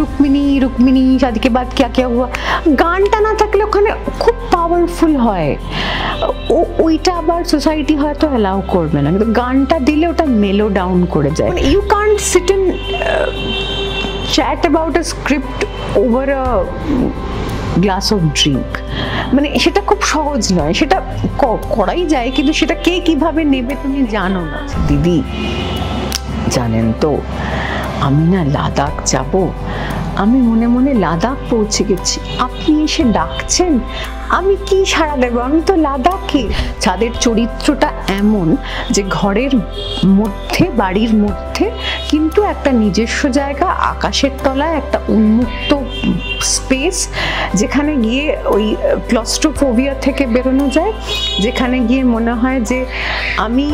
রুক্মিণী রুক্মিণী শাদি কে বাদ क्या क्या हुआ গানটা না থাকলে ওখানে খুব পাওয়ারফুল হয়, ওইটা আবার সোসাইটি হয়তো অ্যালাউ করবে না, কিন্তু গানটা দিলে ওটা মেলো ডাউন করে যায়। You can't sit and chat about a script over a glass of drink, মানে সেটা খুব সহজ নয়, সেটা করাই যায়, কিন্তু সেটা কে কিভাবে নেবে তুমি জানো না। দিদি জানেন তো আমি না লাদাখ যাব, আমি মনে মনে লাদাখ পৌঁছে গেছি, আপনি এসে ডাকছেন, আমি কি সাড়া দেবো, আমি তো লাদাখে। ছাদের চরিত্রটা এমন যে ঘরের মধ্যে বাড়ির মধ্যে কিন্তু একটা নিজস্ব জায়গা, আকাশের তলায় একটা উন্মুক্ত স্পেস, যেখানে গিয়ে ওই ক্লস্ট্রোফোবিয়া থেকে বেরোনো যায়, যেখানে গিয়ে মনে হয় যে আমি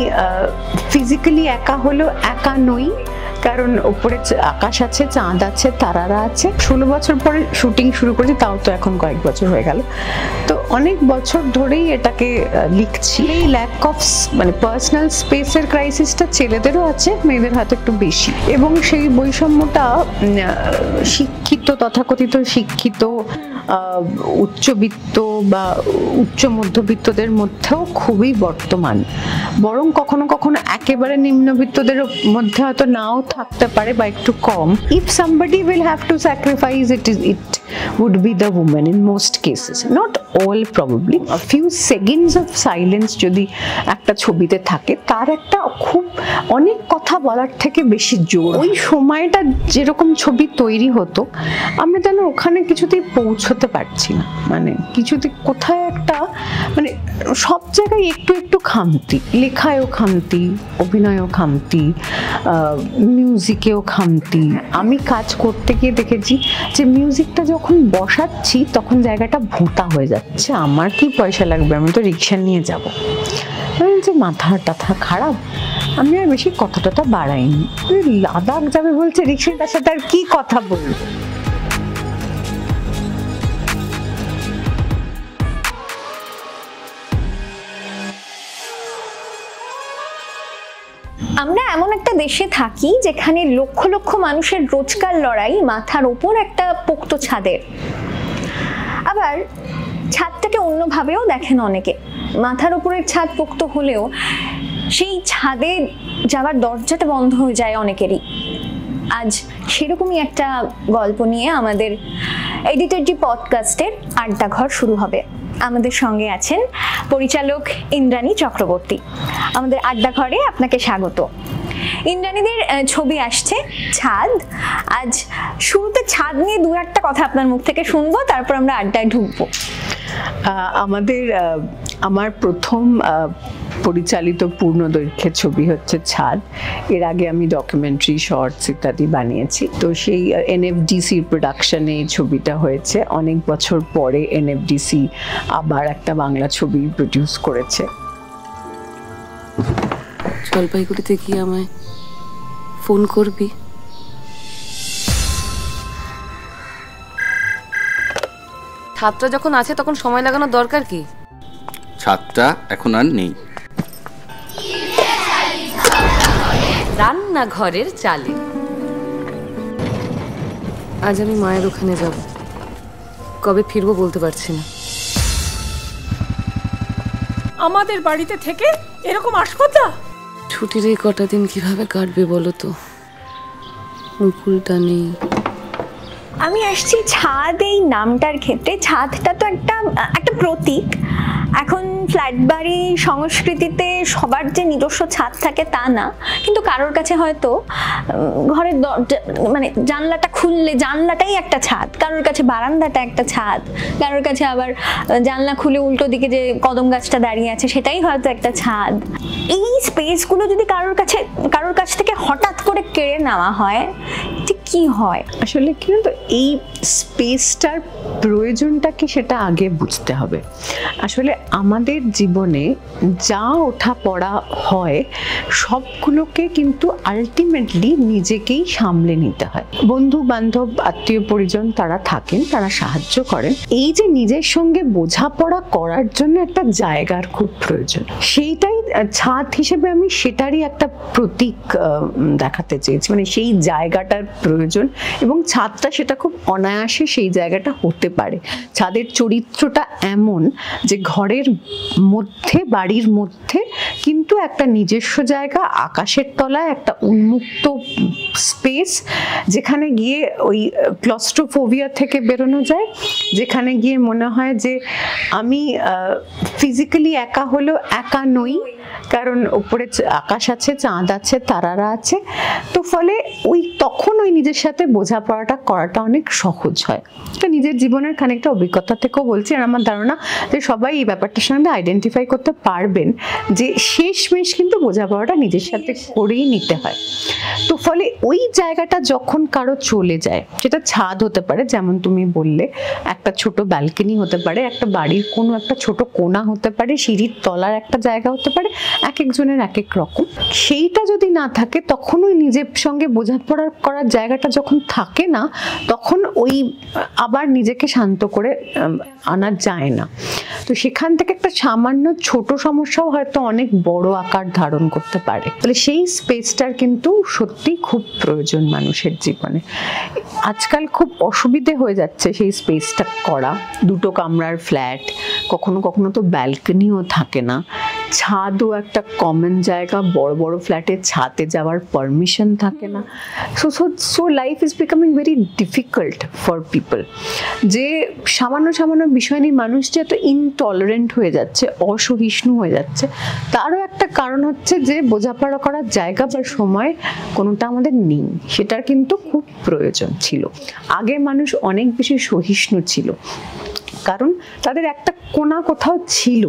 ফিজিক্যালি একা হলেও একা নই, কারণ উপরে আকাশ আছে, চাঁদ আছে, তারারা আছে। 16 বছর পরে শুটিং শুরু করেছি, তাও তো এখন কয়েক বছর হয়ে গেল, তো অনেক বছর ধরেই এটাকে লিখছি। এই ল্যাক অফ মানে পার্সোনাল স্পেসের ক্রাইসিসটা ছেলেদেরও আছে, মেয়েদের হাতে একটু বেশি, এবং সেই বৈষম্যটা শিক্ষিত তথাকথিত শিক্ষিত উচ্চবিত্ত বা উচ্চ মধ্যবিত্তদের মধ্যেও খুবই বর্তমান, বরং কখনো কখনো একেবারে নিম্নবিত্তদের মধ্যে হয়তো নাও থাকতে পারে বা একটু কম। If somebody will have to sacrifice it would be the woman in most cases, not all probably. A few seconds of silence যদি একটা ছবিতে থাকে, তার একটা খুব অনেক কথা বলার থেকে বেশি জোর। ওই সময়টা যেরকম ছবি তৈরি হতো, আমরা যেন ওখানে কিছুতেই পৌঁছতে পারছি না, মানে কিছুতে কোথায় একটা মানে সব জায়গায় একটু একটু খামতি, লেখায়ও খামতি, অভিনয়ও খামতি, মিউজিকেও খামতি। আমি কাজ করতে গিয়ে দেখেছি যে মিউজিকটা যখন বসাচ্ছি তখন জায়গাটা ভোঁতা হয়ে যাচ্ছে, আমার কি পয়সা লাগবে, আমি তো রিক্সা নিয়ে যাবো, যে মাথা টাথা খারাপ, আমি আর বেশি কথা টথা বাড়াইনি। লাদাখ যাবে বলছে, রিক্সাটার সাথে আর কি কথা বলবো। আমরা এমন একটা দেশে থাকি যেখানে লক্ষ লক্ষ মানুষের রোজকার লড়াই মাথার ওপর একটা পোক্ত ছাদের। আবার ছাদটাকে অন্যভাবেও দেখেন অনেকে, মাথার উপরের ছাদ পোক্ত হলেও সেই ছাদে যাওয়ার দরজাটা বন্ধ হয়ে যায় অনেকেরই। আজ সেরকমই একটা গল্প নিয়ে আমাদের এডিটরজি পডকাস্টের আড্ডা ঘর শুরু হবে। আমাদের সঙ্গে আছেন পরিচালক ইন্দ্রাণী চক্রবর্তী। আমাদের আড্ডা ঘরে আপনাকে স্বাগত। ইন্দ্রাণীদের ছবি আসছে ছাদ, আজ শুরুতে ছাদ নিয়ে দু একটা কথা আপনার মুখ থেকে শুনবো, তারপর আমরা আড্ডায় ঢুকবো। আমার প্রথম পরিচালিত পূর্ণ দৈর্ঘ্যের ছবি হচ্ছে ছাদ। এর আগে আমি ডকুমেন্টারি, শর্টস ইত্যাদি বানিয়েছি। তো সেই এনএফডিসির প্রোডাকশনে এই ছবিটা হয়েছে। অনেক বছর পরে এনএফডিসি আবার একটা বাংলা ছবি প্রডিউস করেছে। জলপাইগুড়িতে গিয়ে আমায় ফোন করবি। ছাদটা যখন আছে তখন সময় লাগানোর দরকার কি? ছাদটা এখন আর নেই। রান্নাঘরের চালে আজ আমি মায়ের ওখানে যাব, কবে ফিরবো বলতে পারছি না। আমাদের বাড়িতে থেকে এরকম আশকতা? ছুটির এই কটা দিন কিভাবে কাটবে বলো তো, মুকুলটা নেই। আমি আসছি ছাদ এই নামটার ক্ষেত্রে। ছাদটা তো একটা প্রতীক। এখন ফ্ল্যাট বাড়ি সংস্কৃতিতে সবার যে নিজস্ব ছাদ থাকে তা না, কিন্তু কারোর কাছে হয়তো ঘরের মানে জানলাটা খুললে জানলাটাই একটা ছাদ, কারোর কাছে বারান্দাটা একটা ছাদ, কারোর কাছে আবার জানলা খুলে উল্টো দিকে যে কদম গাছটা দাঁড়িয়ে আছে সেটাই হয়তো একটা ছাদ। এই স্পেসগুলো যদি কারোর কাছ থেকে হঠাৎ করে কেড়ে নেওয়া হয়, ঠিক কি হয়? আসলে কি বলতো, এই স্পেসটার প্রয়োজনটা কি সেটা আগে বুঝতে হবে। আসলে আমাদের জীবনে যা ওঠা পড়া হয় সবগুলোকে কিন্তু আলটিমেটলি নিজেকেই সামলে নিতে হয়। বন্ধু বান্ধব আত্মীয় পরিজন তারা থাকেন, তারা সাহায্য করেন। এই যে নিজের সঙ্গে বোঝাপড়া করার জন্য একটা জায়গার খুব প্রয়োজন, সেইটাই ছাদ হিসেবে আমি সেটারই একটা প্রতীক দেখাতে চেয়েছি, মানে সেই জায়গাটার প্রয়োজন, এবং ছাদটা সেটা খুব অনায়াসে সেই জায়গাটা হতে পারে। ছাদের চরিত্রটা এমন যে ঘরের মধ্যে, বাড়ির মধ্যে কিন্তু একটা নিজস্ব জায়গা, আকাশের তলায় একটা উন্মুক্ত স্পেস, যেখানে গিয়ে ওই ক্লস্ট্রোফোবিয়া থেকে বেরোনো যায়, যেখানে গিয়ে মনে হয় যে আমি ফিজিক্যালি একা হলেও একা নই, কারণ উপরে আকাশ আছে, চাঁদ আছে, তারারা আছে। তো ফলে তখন ওই নিজের সাথে বোঝাপড়াটা করাটা অনেক সহজ হয়। তো নিজের জীবনের খানিকটা অভিজ্ঞতা থেকেও বলছি, আর আমার ধারণা যে সবাই এই ব্যাপারটার সঙ্গে আইডেন্টিফাই করতে পারবেন যে শেষমেশ কিন্তু বোঝাপড়াটা নিজের সাথে করেই নিতে হয়। তো ফলে ওই জায়গাটা যখন কারো চলে যায়, সেটা ছাদ হতে পারে, যেমন তুমি বললে, একটা ছোট ব্যালকনি হতে পারে, একটা বাড়ির কোনো একটা ছোট কোণা হতে পারে, সিঁড়ির তলার একটা জায়গা হতে পারে, এক একজনের এক এক রকম। সেইটা যদি না থাকে, তখন ওই নিজের সঙ্গে বোঝাপড়া করার জায়গাটা যখন থাকে না, তখন ওই আবার নিজেকে শান্ত করে আনা যায় না। তো সেখান থেকে একটা সামান্য ছোট সমস্যাও হয়তো অনেক বড় আকার ধারণ করতে পারে। তাহলে সেই স্পেসটার কিন্তু সত্যি খুব প্রয়োজন মানুষের জীবনে। আজকাল খুব অসুবিধে হয়ে যাচ্ছে সেই স্পেসটা করা। দুটো কামরার ফ্ল্যাট, কখনো কখনো তো ব্যালকনিও থাকে না, ছাদও একটা কমন জায়গা, বড় বড় ফ্ল্যাটে ছাদে যাওয়ার পারমিশন থাকে না। So life is becoming very difficult for people. যে সামান্য সামান্য বিষয় নিয়ে মানুষ যে এত ইনটলারেন্ট হয়ে যাচ্ছে, অসহিষ্ণু হয়ে যাচ্ছে, তারও একটা কারণ হচ্ছে যে বোঝাপড়া করার জায়গা বা সময় কোনোটা আমাদের নেই। সেটার কিন্তু খুব প্রয়োজন ছিল। আগে মানুষ অনেক বেশি সহিষ্ণু ছিল, কারণ তাদের একটা কোণা কোথাও ছিল।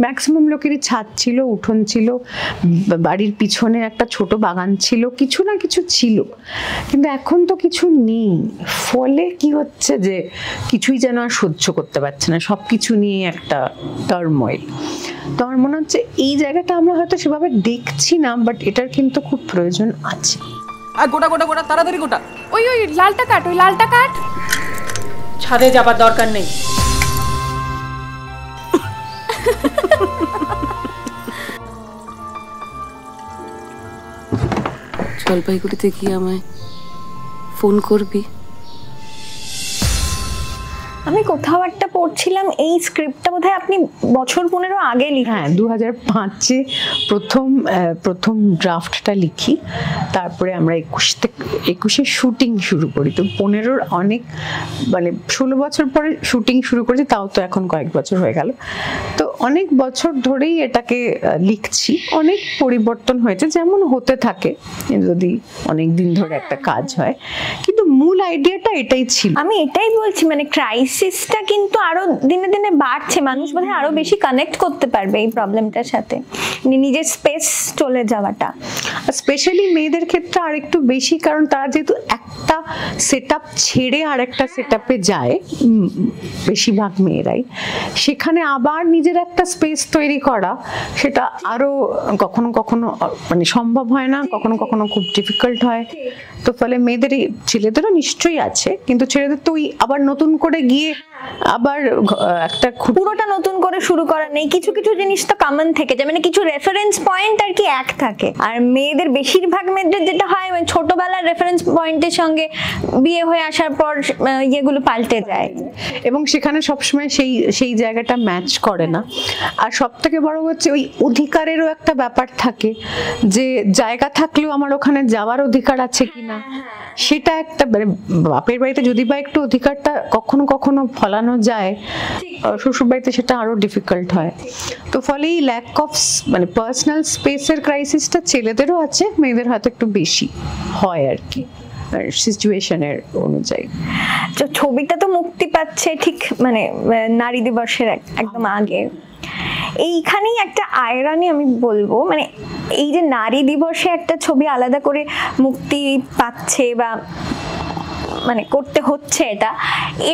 ম্যাক্সিমাম লোকেরই ছাদ ছিল, উঠোন ছিল, বাড়ির পিছনে একটা ছোট বাগান ছিল, কিছু না কিছু ছিল। কিন্তু এখন তো কিছু নেই। ফলে কি হচ্ছে যে কিছুই যেন আর সহ্য করতে পারছে না, সব কিছু নিয়ে একটা টার্ময়েল। তো আমার মনে হচ্ছে এই জায়গাটা আমরা হয়তো সেভাবে দেখছি না, বাট এটার কিন্তু খুব প্রয়োজন আছে। আর গোটা গোটা গোটা তাড়াতাড়ি গোটা। ওই লালটা কাট, ওই লালটা কাট। ছাদে যাবার দরকার নেই। জলপাইগুড়িতে গিয়ে আমায় ফোন করবি? আমি কোথাও একটা পড়ছিলাম এই স্ক্রিপ্টটা বোধহয় আপনি বছর 15 আগে লিখেন। হ্যাঁ, 2005-এ প্রথম ড্রাফটটা লিখি। তারপরে আমরা 21-এ শুটিং শুরু করি। তো 15-র অনেক, মানে 16 বছর পরে শুটিং শুরু করেছি, তাও তো এখন কয়েক বছর হয়ে গেল। তো অনেক বছর ধরেই এটাকে লিখছি। অনেক পরিবর্তন হয়েছে, যেমন হতে থাকে যদি অনেক দিন ধরে একটা কাজ হয়, কিন্তু মূল আইডিয়াটা এটাই ছিল। আমি এটাই বলছি, মানে ক্রাইসিসটা কিন্তু আরো দিনে দিনে বাড়ছে। মানুষ বোধহয় আরো বেশি কানেক্ট করতে পারবে এই প্রবলেমটার সাথে, নিজের স্পেস চলে যাওয়াটা। স্পেশালি মেয়েদের ক্ষেত্রে আর একটু বেশি, কারণ তারা যেহেতু একটা সেটআপ ছেড়ে আর একটা সেটআপে যায়, বেশিরভাগ মেয়েরাই, সেখানে আবার নিজের একটা স্পেস তৈরি করা, সেটা আরো কখনো কখনো মানে সম্ভব হয় না, কখনো কখনো খুব ডিফিকাল্ট হয়। তো ফলে মেয়েদেরই, ছেলেদেরও নিশ্চয়ই আছে, কিন্তু ছেলেদের তো ওই আবার নতুন করে গিয়ে আবার একটা পুরোটা নতুন করে শুরু করা নেই। কিছু কিছু জিনিস তো কমন থেকে যায়, মানে কিছু রেফারেন্স পয়েন্ট আর কি এক থাকে। আর মেয়েদের, বেশিরভাগ মেয়েদের যেটা হয়, মানে ছোটবেলার রেফারেন্স পয়েন্টের সঙ্গে বিয়ে হয়ে আসার পর ইয়েগুলো পাল্টে যায়, এবং সেখানে সবসময় সেই জায়গাটা ম্যাচ করে না। আর সব থেকে বড় হচ্ছে ওই অধিকারেরও একটা ব্যাপার থাকে, যে জায়গা থাকলেও আমার ওখানে যাওয়ার অধিকার আছে কিনা, সেটা একটা, মানে বাপের বাড়িতে যদি বা একটু অধিকারটা কখনো কখনো ফলানো যায়, শ্বশুর বাড়িতে সেটা আরো ডিফিকাল্ট হয়। তো ফলে এই ল্যাক অফ, মানে পার্সোনাল স্পেসের ক্রাইসিসটা ছেলেদেরও আছে, মেয়েদের হয়তো একটু বেশি হয় আর কি, সিচুয়েশনের অনুযায়ী। তো ছবিটা তো মুক্তি পাচ্ছে ঠিক মানে নারী দিবসের একদম আগে। এইখানেই একটা আয়রানি আমি বলবো, মানে এই যে নারী দিবসে একটা ছবি আলাদা করে মুক্তি পাচ্ছে বা মানে করতে হচ্ছে,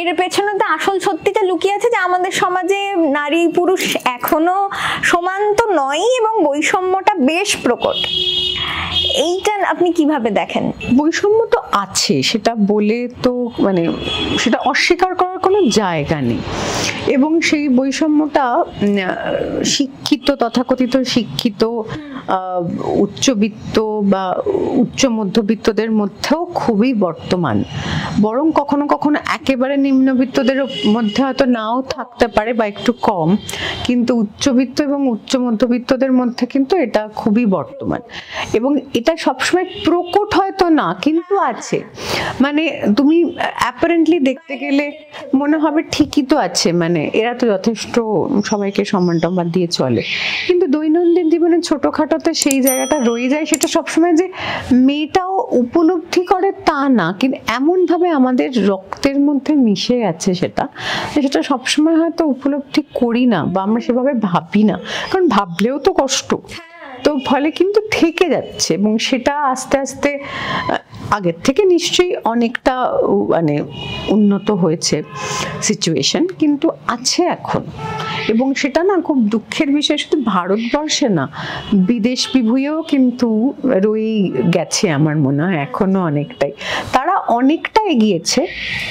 এর পেছনে তো আসল সত্যিটা লুকিয়ে আছে যে আমাদের সমাজে নারী পুরুষ এখনো সমান তো নয় এবং বৈষম্যটা বেশ প্রকট। এইটা আপনি কিভাবে দেখেন? বৈষম্য তো আছে, সেটা বলে তো মানে সেটা অস্বীকার করার কোনো জায়গা নেই। এবং সেই বৈষম্যটা শিক্ষিত, তথাকথিত শিক্ষিত, উচ্চবিত্ত বা উচ্চ মধ্যবিত্তদের মধ্যেও খুবই বর্তমান। বরং কখনো কখনো একেবারে নিম্নবিত্তদের মধ্যে হয়তো নাও থাকতে পারে বা একটু কম, কিন্তু উচ্চবিত্ত এবং উচ্চ মধ্যবিত্তদের মধ্যে কিন্তু এটা খুবই বর্তমান। এবং এটা সবসময় প্রকট হয়তো না, কিন্তু আছে। মানে তুমি অ্যাপারেন্টলি দেখতে গেলে মনে হবে ঠিকই তো আছে, মানে এরা তো যথেষ্ট সবাইকে সম্মান টম্মান দিয়ে চলে, কিন্তু দৈনন্দিন জীবনে ছোটখাটোতে সেই জায়গাটা রয়ে যায়। সেটা সবসময় যে মেয়েটাও উপলব্ধি করে তা না, কিন্তু এমনভাবে আমাদের রক্তের মধ্যে মিশে গেছে সেটা সবসময় হয়তো উপলব্ধি করি না বা আমরা সেভাবে ভাবি না, কারণ ভাবলেও তো কষ্ট। তো ফলে কিন্তু থেকে যাচ্ছে, এবং সেটা আস্তে আস্তে আগের থেকে নিশ্চয়ই অনেকটা মানে উন্নত হয়েছে সিচুয়েশন, কিন্তু আছে এখন। এবং সেটা না খুব দুঃখের বিষয়, শুধু ভারতবর্ষে না, বিদেশ বিভূঁইয়েও কিন্তু রয়েই গেছে আমার মনে হয় এখনো অনেকটাই। তারা অনেকটা এগিয়েছে,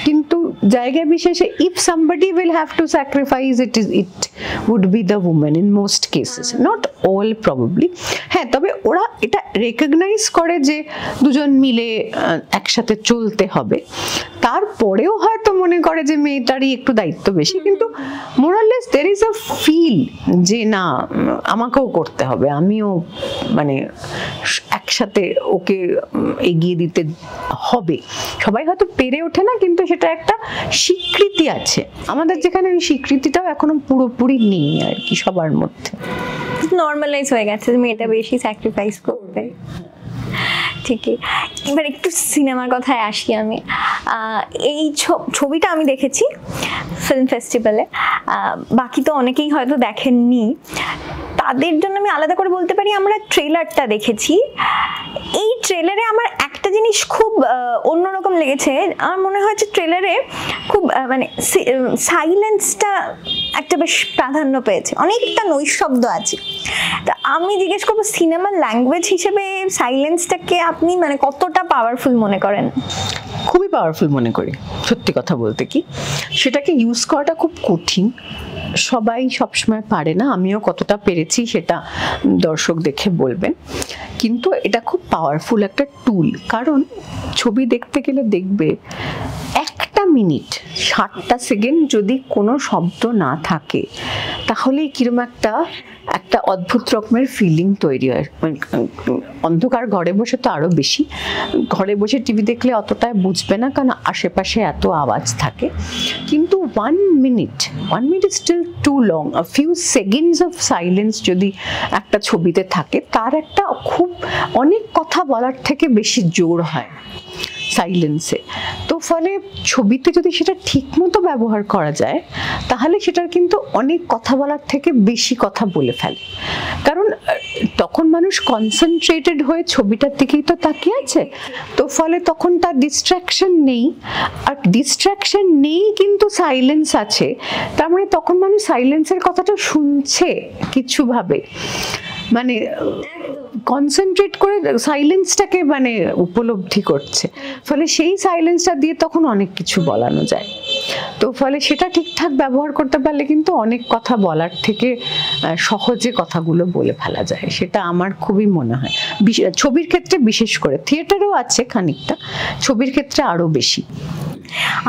কিন্তু জায়গা বিশেষে if somebody will have to sacrifice it would be the woman in most cases, not all probably। হ্যাঁ, তবে ওরা এটা রেকগনাইজ করে যে দুজন মিলে একসাথে চলতে হবে, তারপরেও হয়তো মনে করে যে মেয়েটারই একটু দায়িত্ব বেশি, কিন্তু মোরাললেস দের ইজ আ ফিল যে না আমাকেও করতে হবে, আমিও মানে একসাথে ওকে এগিয়ে দিতে হবে। সবাই হয়তো পেরে ওঠে না, কিন্তু সেটা একটা স্বীকৃতি আছে আমাদের, যেখানে ওই স্বীকৃতিটাও এখনো পুরোপুরি নেই আর কি সবার মধ্যে। নর্মালাইজ হয়ে গেছে মেয়েটা বেশি স্যাক্রিফাইস করবে। ঠিকই। এবার একটু সিনেমার কথায় আসি আমি। এই ছবিটা আমি দেখেছি ফিল্ম ফেস্টিভ্যালে, বাকি তো অনেকেই হয়তো দেখেননি, তাদের জন্য আমি আলাদা করে বলতে পারি আমরা ট্রেলারটা দেখেছি। এই ট্রেলারে আমার একটা জিনিস খুব অন্যরকম লেগেছে, আমার মনে হয়েছে ট্রেলারে খুব মানে সাইলেন্সটা একটা বেশ প্রাধান্য পেয়েছে, অনেকটা নৈশব্দ আছে। তা আমি জিজ্ঞেস করবো সিনেমার ল্যাঙ্গুয়েজ হিসেবে সাইলেন্সটাকে আপনি মানে কতটা পাওয়ারফুল মনে করেন? খুবই পাওয়ারফুল মনে করি, সত্যি কথা বলতে কি সেটাকে ইউজ করাটা খুব কঠিন, সবাই সবসময় পারে না, আমিও কতটা পেরেছি সেটা দর্শক দেখে বলবেন, কিন্তু এটা খুব পাওয়ারফুল একটা টুল। কারণ ছবি দেখতে গেলে দেখবে 1 মিনিট 60 সেকেন্ড যদি কোনো শব্দ না থাকে, তাহলে কিরকম একটা অদ্ভুত রকমের ফিলিং তৈরি হয়। অন্ধকার ঘরে বসে তো আরো বেশি, ঘরে বসে টিভি দেখলে অতটা বুঝবে না, কারণ আশেপাশে এত আওয়াজ থাকে। কিন্তু 1 minute is still too long. A few seconds of silence যদি একটা ছবিতে থাকে, তার একটা খুব অনেক কথা বলার থেকে বেশি জোর হয় সাইলেন্সে। তো ফলে ছবিতে যদি সেটা ঠিক মতো ব্যবহার করা যায়, তাহলে সেটার কিন্তু অনেক কথা বলার থেকে বেশি কথা বলে ফেলে, কারণ তখন মানুষ কনসেন্ট্রেটেড হয়ে ছবিটার দিকেই তো তাকিয়ে আছে। তো ফলে তখন তার ডিস্ট্রাকশন নেই, আর ডিস্ট্রাকশন নেই কিন্তু সাইলেন্স আছে, তার মানে তখন মানুষ সাইলেন্সের কথাটা শুনছে কিছুভাবে, মানে কনসেন্ট্রেট করে সাইলেন্সটাকে মানে উপলব্ধি করছে। ফলে সেই সাইলেন্সটা দিয়ে তখন অনেক কিছু বলানো যায়। তো ফলে সেটা ঠিকঠাক ব্যবহার করতে পারলে কিন্তু অনেক কথা বলার থেকে সহজে কথাগুলো বলে ফেলা যায়, সেটা আমার খুবই মনে হয়। ছবির ক্ষেত্রে বিশেষ করে, থিয়েটারেও আছে খানিকটা, ছবির ক্ষেত্রে আরো বেশি।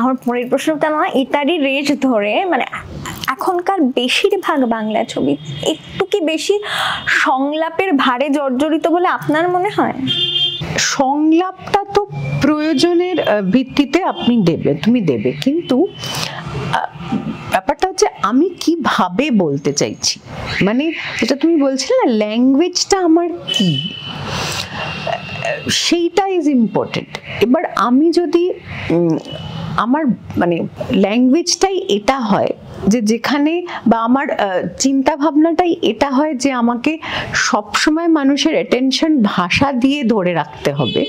আমার পরের প্রশ্নটা না এটারই রেঞ্জ ধরে, মানে এখনকার বেশিরভাগ বাংলা ছবি একটু কি বেশি সংলাপের ভারে জর্জরিত বলে আপনার মনে হয়? সংলাপটা তো প্রয়োজনের ভিত্তিতে তুমি দেবে, কিন্তু ব্যাপারটা হচ্ছে আমি কিভাবে বলতে চাইছি, মানে যেটা তুমি বলছিলে না ল্যাঙ্গুয়েজটা আমার কি, সেইটা ইজ ইম্পর্টেন্ট। এবার আমি যদি আমার মানে ল্যাঙ্গুয়েজটাই এটা হয় যে যেখানে, বা আমার চিন্তা ভাবনাটাই এটা হয় যে আমাকে সবসময় মানুষের অ্যাটেনশন ভাষা দিয়ে ধরে রাখতে হবে,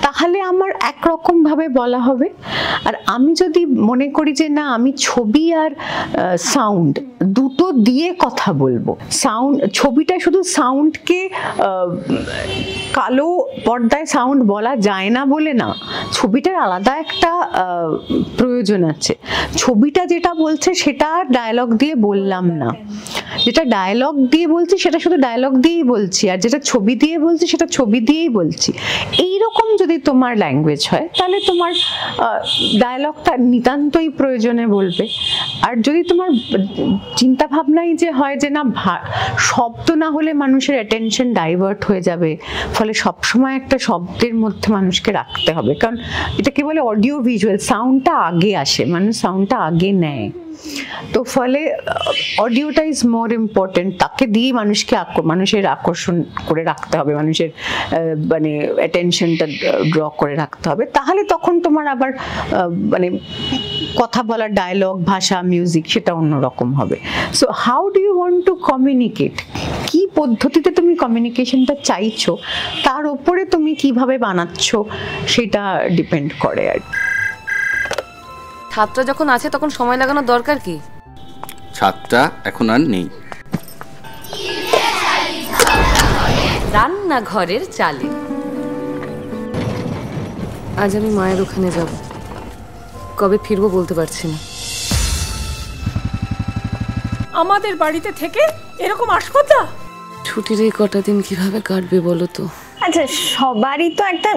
তাহলে আমার একরকম ভাবে বলা হবে। আর আমি যদি মনে করি যে না আমি ছবি আর সাউন্ড দুটো দিয়ে কথা বলবো। সাউন্ড, ছবিটা শুধু সাউন্ডকে কালো পর্দায় সাউন্ড বলা যায় না বলে না, ছবিটার আলাদা একটা প্রয়োজন আছে। ছবিটা যেটা বলছে সেটা ডায়লগ দিয়ে বললাম না, যেটা ডায়লগ দিয়ে বলছি সেটা শুধু ডায়লগ দিয়েই বলছি, আর যেটা ছবি দিয়ে বলছি সেটা ছবি দিয়েই বলছি। এইরকম যদি তোমার ল্যাঙ্গুয়েজ হয় তাহলে তোমার ডায়লগটা নিতান্তই প্রয়োজনে বলবে। আর যদি তোমার চিন্তা ভাবনাই যে হয় যে না শব্দ না হলে মানুষের অ্যাটেনশন ডাইভার্ট হয়ে যাবে, ফলে সবসময় একটা শব্দের মধ্যে মানুষকে রাখতে হবে, কারণ এটাকে বলে অডিও ভিজুয়াল, সাউন্ডটা আগে আসে, মানুষ সাউন্ডটা আগে নেয়। তো ফলে অডিওটা ইজ মোর ইম্পর্টেন্ট, তাকে দিয়ে মানুষের আকর্ষণ করে রাখতে হবে, মানুষের মানে অ্যাটেনশনটা ড্র করে রাখতে হবে। তাহলে তখন তোমার আবার মানে কথা বলার ডায়লগ, ভাষা, মিউজিক সেটা অন্যরকম হবে। So how do you want to communicate, কি পদ্ধতিতে তুমি কমিউনিকেশনটা চাইছো তার উপরে তুমি কিভাবে বানাচ্ছ সেটা ডিপেন্ড করে। আর ছাদটা যখন আছে তখন সময় লাগানোর দরকার কি? ছাদটা এখন আর নেই। রান্নাঘরের চালে আজ আমি মায়ের ওখানে যাব, কবে ফিরবো বলতে পারছি না। আমাদের বাড়িতে থেকে এরকম আশকতা, ছুটির এই কটা দিন কিভাবে কাটবে বলো তো? আচ্ছা, সবারই তো একটা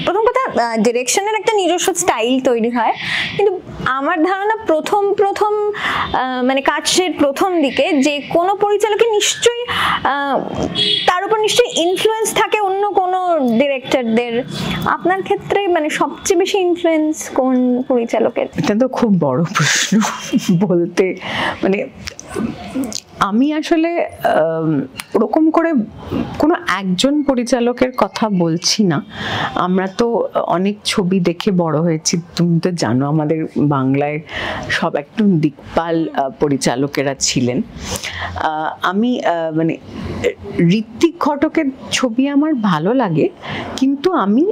প্রথম কথা ডিরেকশনের একটা নিজস্ব স্টাইল তৈরি হয়, কিন্তু আমার ধারণা প্রথম মানে কাজের প্রথম দিকে যে কোনো পরিচালকের নিশ্চয়ই তার উপর নিশ্চয়ই ইনফ্লুয়েন্স থাকে অন্য কোনো ডিরেক্টরদের। আপনার ক্ষেত্রে মানে সবচেয়ে বেশি ইনফ্লুয়েন্স কোন পরিচালকের? এটা তো খুব বড় প্রশ্ন বলতে, মানে আমি আসলে ওরকম করে কোনো একজন পরিচালকের কথা বলছি না। আমরা তো অনেক ছবি দেখে বড় হয়েছি, তুমি তো জানো আমাদের বাংলায় সব একদম দিকপাল পরিচালকেরা ছিলেন। আমি মানে ঋত্বিক ঘটকের ছবি আমার ভালো লাগে, কিন্তু আমি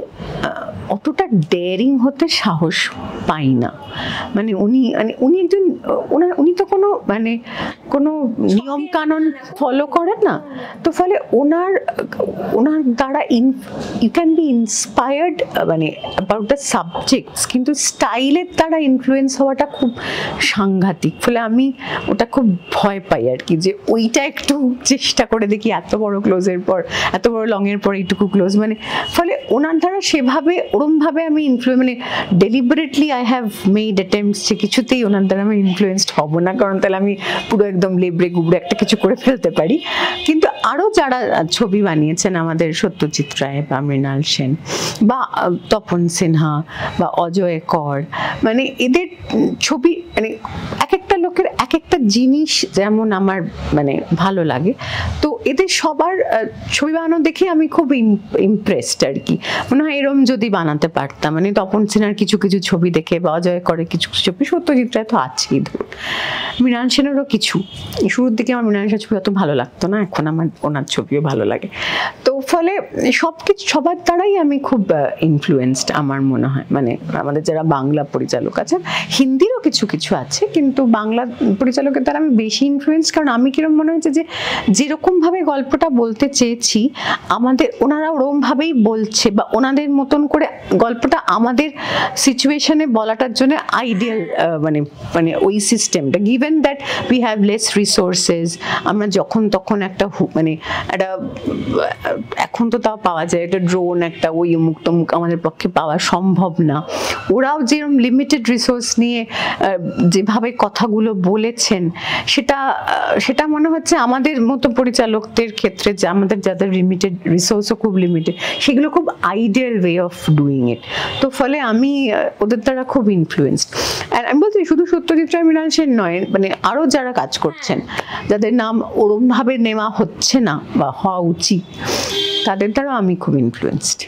অতটা ডেয়ারিং হতে সাহস পাই না। মানে উনি একজন উনি তো কোনো নিয়ম কানুন ফলো করেন না, তো ফলে ওনার দ্বারা ইউ ক্যান বি ইন্সপায়ার্ড মানে অ্যাবাউট দ্য সাবজেক্টস, কিন্তু স্টাইলের দ্বারা ইনফ্লুয়েন্স হওয়াটা খুব সাংঘাতিক। ফলে আমি ওটা খুব ভয় পাই আর কি, যে ওইটা একটু চেষ্টা করে দেখি, এত বড় ক্লোজের পর, এত বড় লংয়ের পর এইটুকু ক্লোজ, মানে ফলে ওনার দ্বারা সেভাবে ওরমভাবে আমি মানে deliberately I have made attempts যে কিছুতেই ওনার দ্বারা আমি ইনফ্লুয়েন্সড হব না, কারণ তাহলে আমি পুরো একদম লেবড়ে গুবড়ে একটা কিছু করে ফেলতে পারি। কিন্তু আরও যারা ছবি বানিয়েছেন, আমাদের সত্যজিৎ রায় বা মৃণাল সেন বা তপন সিনহা বা অজয় কর, মানে এদের ছবি মানে এক একটা লোকের এক একটা জিনিস যেমন আমার মানে ভালো লাগে, তো এদের সবার ছবি বানানো দেখে আমি খুব ইমপ্রেসড আর কি। মনে হয় এরম যদি বানাতে পারতাম, মানে তপন সিনহার কিছু কিছু ছবি দেখে বা অজয় করে কিছু কিছু ছবি, সত্যজিৎ রায় তো আছেই, ধরুন মৃণাল সেনেরও কিছু। শুরুর দিকে আমার মৃণাল সেনের ছবি অত ভালো লাগতো না, এখন আমার ওনার ছবিও ভালো লাগে। তো ফলে সবার দ্বারাই আমি খুব ইনফ্লুয়েন্সড আমার মনে হয়। মানে আমাদের যারা বাংলা পরিচালক আছেন, হিন্দিরও কিছু কিছু আছে, কিন্তু বাংলা পরিচালকের দ্বারা আমি বেশি ইনফ্লুয়েন্স, কারণ আমি কিরকম মনে হয়েছে যে যেরকমভাবে গল্পটা বলতে চেয়েছি ওনারা ওরকমভাবেই বলছে, বা ওনাদের মতন করে গল্পটা আমাদের সিচুয়েশনে বলাটার জন্য আইডিয়াল মানে ওই সিস্টেমটা, given that we have less resources, আমরা যখন তখন একটা মানে একটা এখন তো তাও পাওয়া যায় একটা ড্রোন, একটা ওই মুখ তমুক আমাদের পক্ষে পাওয়া সম্ভব না। ওরাও যেরকম লিমিটেড রিসোর্স নিয়ে যেভাবে কথাগুলো বলেছেন, সেটা মনে হচ্ছে আমাদের মতো পরিচালকদের ক্ষেত্রে, যে আমাদের যাদের লিমিটেড রিসোর্সও খুব লিমিটেড, সেগুলো খুব ideal way of doing it. তো ফলে আমি ওদের দ্বারা খুব ইনফ্লুয়েন্সড। আর আমি বলছি শুধু সত্যজিৎ রায় মৃণাল সেন নয়, মানে আরও যারা কাজ করছেন, যাদের নাম ওরমভাবে নেওয়া হচ্ছে না বা হওয়া উচিত, তাদের দ্বারা আমি খুব ইনফ্লুয়েন্সড।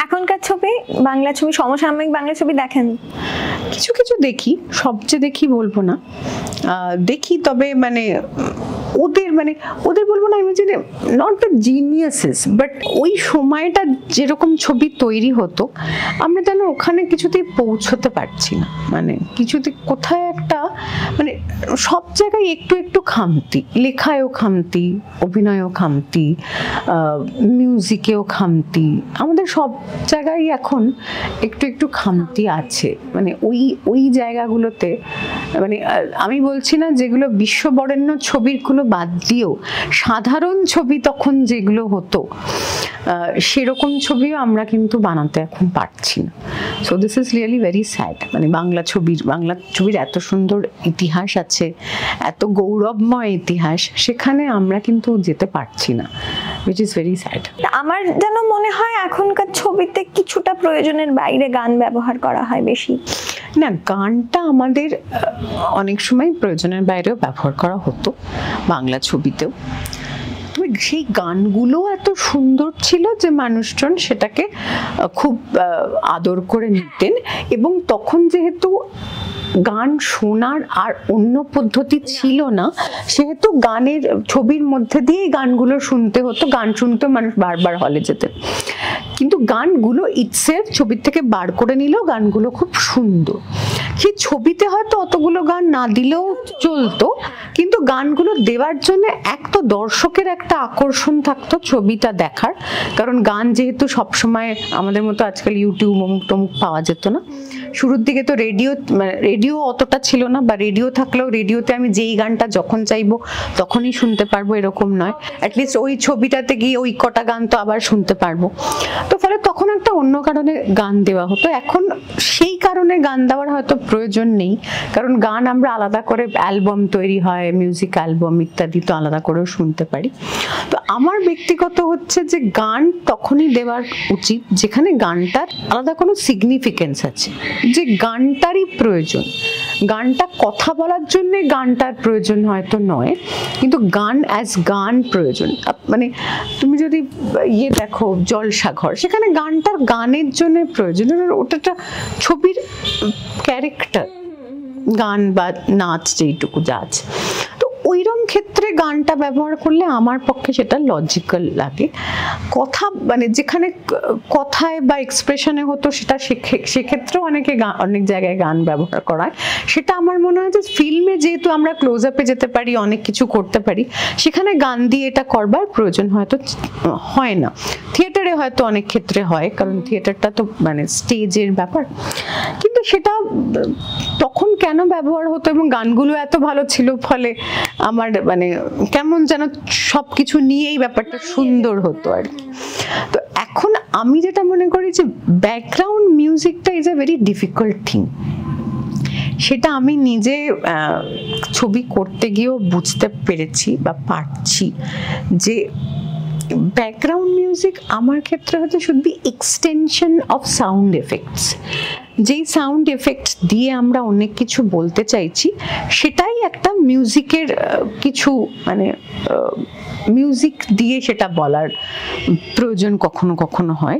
এখনকার ছবি, বাংলা ছবি, সমসাময়িক বাংলা ছবি দেখেন? কিছু দেখি, সবচেয়ে দেখি বলবো না, দেখি, তবে মানে ওদের মানে ওদের বলবো না, আমি জানি নট দ্য জিনিয়াসেস, বাট ওই সময়টা যেরকম ছবি তৈরি হতো আমরা যেন ওখানে কিছুতেই পৌঁছতে পারছি না, মানে কিছুতে কোথায় একটা মানে সব জায়গায় একটু একটু খামতি, লেখায়ও খামতি, অভিনয়ও খামতি, মিউজিকেও খামতি, আমাদের সব জায়গায় এখন একটু একটু খামতি আছে। মানে ওই ওই জায়গাগুলোতে মানে আমি বলছি না যেগুলো বিশ্ববরেণ্য ছবিগুলো বাদ দিয়েও সাধারণ ছবি তখন যেগুলো হতো সেরকম ছবিও আমরা কিন্তু বানাতে এখন পারছি না। So this is really very sad. মানে বাংলা ছবির এত সুন্দর ইতিহাস আছে, এত গৌরবময় ইতিহাস, সেখানে আমরা কিন্তু যেতে পারছি না, which is very sad. আমার যেন মনে হয় এখনকার ছবিতে কিছুটা প্রয়োজনের বাইরে গান ব্যবহার করা হয় বেশি। না, গানটা আমাদের অনেক সময় প্রয়োজনের বাইরেও ব্যবহার করা হতো বাংলা ছবিতেও। তবে সেই গানগুলো এত সুন্দর ছিল যে মানুষজন সেটাকে খুব আদর করে নিতেন, এবং তখন যেহেতু গান শোনার আর অন্য পদ্ধতি ছিল না, সেহেতু গানের ছবির মধ্যে দিয়েই গানগুলো শুনতে হতো, গান শুনতেও মানুষ বারবার হলে যেতেন। কিন্তু গানগুলো ইটসেলফ ছবির থেকে বার করে নিলেও গানগুলো খুব সুন্দর। সেই ছবিতে হয়তো অতগুলো গান না দিলেও চলতো, কিন্তু গানগুলো দেওয়ার জন্য এক তো দর্শকের একটা আকর্ষণ থাকতো ছবিটা দেখার, কারণ গান যেহেতু সবসময় আমাদের মতো আজকাল ইউটিউব অমুক টমুক পাওয়া যেত না। শুরুর দিকে তো রেডিও অতটা ছিল না, বা রেডিও থাকলেও রেডিওতে আমি যেই গানটা যখন চাইবো তখনই শুনতে পারবো এরকম নয়, অ্যাটলিস্ট ওই ছবিটাতে গিয়ে ওই কটা গান তো আবার শুনতে পারবো। তো ফলে তখন একটা অন্য কারণে গান দেওয়া হতো। এখন সেই কারণে গান দেওয়ার হয়তো প্রয়োজন নেই, কারণ গান আমরা আলাদা করে অ্যালবাম তৈরি হয়, মিউজিক অ্যালবাম ইত্যাদি তো আলাদা করেও শুনতে পারি। তো আমার ব্যক্তিগত হচ্ছে যে গান তখনই দেওয়ার উচিত যেখানে গানটার আলাদা কোনো সিগনিফিকেন্স আছে, যে গানটারই প্রয়োজন। গানটা কথা বলার জন্য গানটার প্রয়োজন হয়তো নয়, কিন্তু গান অ্যাজ গান প্রয়োজন। মানে তুমি যদি দেখো জলসাঘর, সেখানে গানটার গানের জন্য প্রয়োজন, ওটা একটা ছবির ক্যারেক্টার, গান বা নাচ যেইটুকু যা আছে। তো ওইরকম ক্ষেত্রে গানটা ব্যবহার করলে আমার পক্ষে সেটা লজিক্যাল লাগে। কথা মানে যেখানে কথায় বা এক্সপ্রেশনে হতো সেটা সেক্ষেত্রেও অনেক জায়গায় গান ব্যবহার করা, সেটা আমার মনে হয় যে ফিল্মে যেহেতু আমরা ক্লোজ আপে যেতে পারি, অনেক কিছু করতে পারি, সেখানে গান দিয়ে এটা করবার প্রয়োজন হয়তো হয় না। থিয়েটারে হয়তো অনেক ক্ষেত্রে হয়, কারণ থিয়েটারটা তো মানে স্টেজের ব্যাপার, কিন্তু সেটা তখন কেন ব্যবহার হতো এবং গানগুলো এত ভালো ছিল ফলে আমার মানে কেমন যেন সবকিছু নিয়েই ব্যাপারটা সুন্দর হতো আর কি। তো এখন আমি যেটা মনে করি যে ব্যাকগ্রাউন্ড মিউজিকটা is a very difficult thing, সেটা আমি নিজে ছবি করতে গিয়েও বুঝতে পেরেছি বা পারছি যে ব্যাকগ্রাউন্ড মিউজিক আমার ক্ষেত্রে হয়তো should be extension of sound effects. যেই সাউন্ড এফেক্টস দিয়ে আমরা অনেক কিছু বলতে চাইছি, সেটাই একটা মিউজিকের কিছু মানে মিউজিক দিয়ে সেটা বলার প্রয়োজন কখনো কখনো হয়,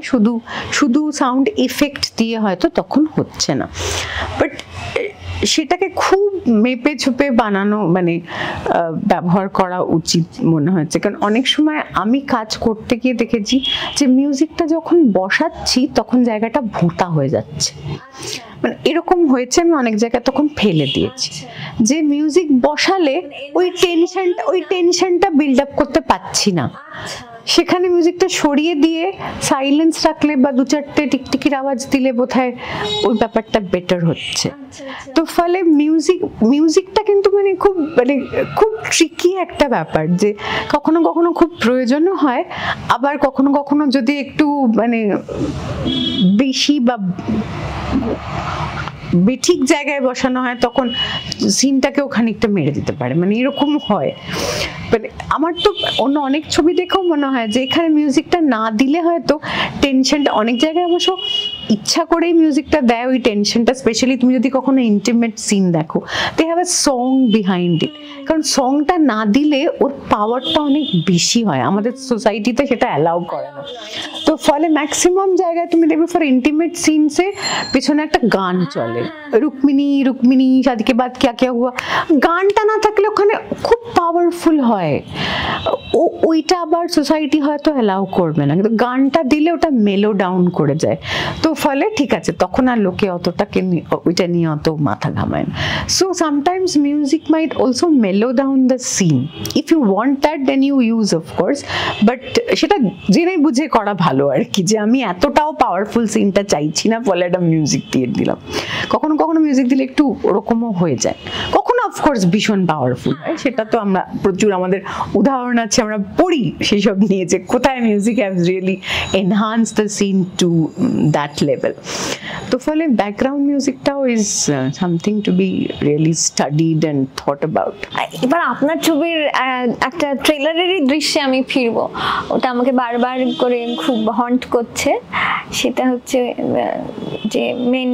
শুধু সাউন্ড এফেক্ট দিয়ে হয়তো তখন হচ্ছে না। বাট সেটাকে খুব মেপে ঝুপে বানানো মানে ব্যবহার করা উচিত মনে হচ্ছে, কারণ অনেক সময় আমি কাজ করতে গিয়ে দেখেছি যে মিউজিকটা যখন বসাচ্ছি তখন জায়গাটা ভোঁতা হয়ে যাচ্ছে। মানে এরকম হয়েছে, আমি অনেক জায়গায় তখন ফেলে দিয়েছি যে মিউজিক বসালে ওই টেনশনটা বিল্ড আপ করতে পারছি না, সেখানে মিউজিকটা সরিয়ে দিয়ে সাইলেন্স রাখলে বা দু চারটে টিকটিকির আওয়াজ দিলে বোধহয় ওই ব্যাপারটা বেটার হচ্ছে। তো ফলে মিউজিকটা কিন্তু মানে খুব ট্রিকি একটা ব্যাপার, যে কখনো কখনো খুব প্রয়োজনও হয়, আবার কখনো কখনো যদি একটু মানে বেশি বা বেঠিক জায়গায় বসানো হয় তখন সিনটাকেও খানিকটা মেরে দিতে পারে, মানে এরকম হয়। মানে আমার তো অন্য অনেক ছবি দেখেও মনে হয় যে এখানে মিউজিকটা না দিলে হয়তো টেনশনটা, অনেক জায়গায় অবশ্য ইচ্ছা করেই মিউজিকটা দেয় ওই টেনশনটা, স্পেশালি তুমি যদি কখনো ইন্টিমেট সিন দেখো, they have a song behind it, কারণ সংটা না দিলে ওর পাওয়ারটা অনেক বেশি হয়, আমাদের সোসাইটিতে সেটা অ্যালাউ করে না। তো ফলে ম্যাক্সিমাম জায়গায় তুমি দেখবে ফর ইন্টিমেট সিনসে পেছনে একটা গান চলে, রুক্মিণী রুক্মিণী শাদি কে বাদ ক্যা ক্যা হুয়া, গানটা না থাকলে ওখানে খুব পাওয়ারফুল হয়। ওইটা আবার সোসাইটি হয়তো অ্যালাউ করবে না, কিন্তু গানটা দিলে ওটা মেলো ডাউন করে যায়। তো ফলে ঠিক আছে, তখন আর লোকে অতটাকে ওইটা নিয়ে অত মাথা ঘামায় না। So sometimes music might also mellow down the scene. If you want that then you use of course, but সেটা জেনে বুঝে করা ভালো আর কি, যে আমি এতটাও পাওয়ারফুল সিনটা চাইছি না, ফলে একটা মিউজিক দিয়ে দিলাম। কখনো কখনো মিউজিক দিলে একটু ওরকমও হয়ে যায়, কখনো অফকোর্স ভীষণ পাওয়ারফুল। সেটা তো আমরা প্রচুর, আমাদের উদাহরণ আছে, আমরা পড়ি সেই সব নিয়ে, যে কোথায় music has really enhance the scene to that level. তো ফলে ব্যাকগ্রাউন্ড মিউজিকটাও is something to be really studied and thought about. এবার আপনার ছবির একটা ট্রেলারেরই দৃশ্যে আমি ফিরবো, ওটা আমাকে বারবার করে খুব হন্ট করছে। সেটা হচ্ছে যে মেন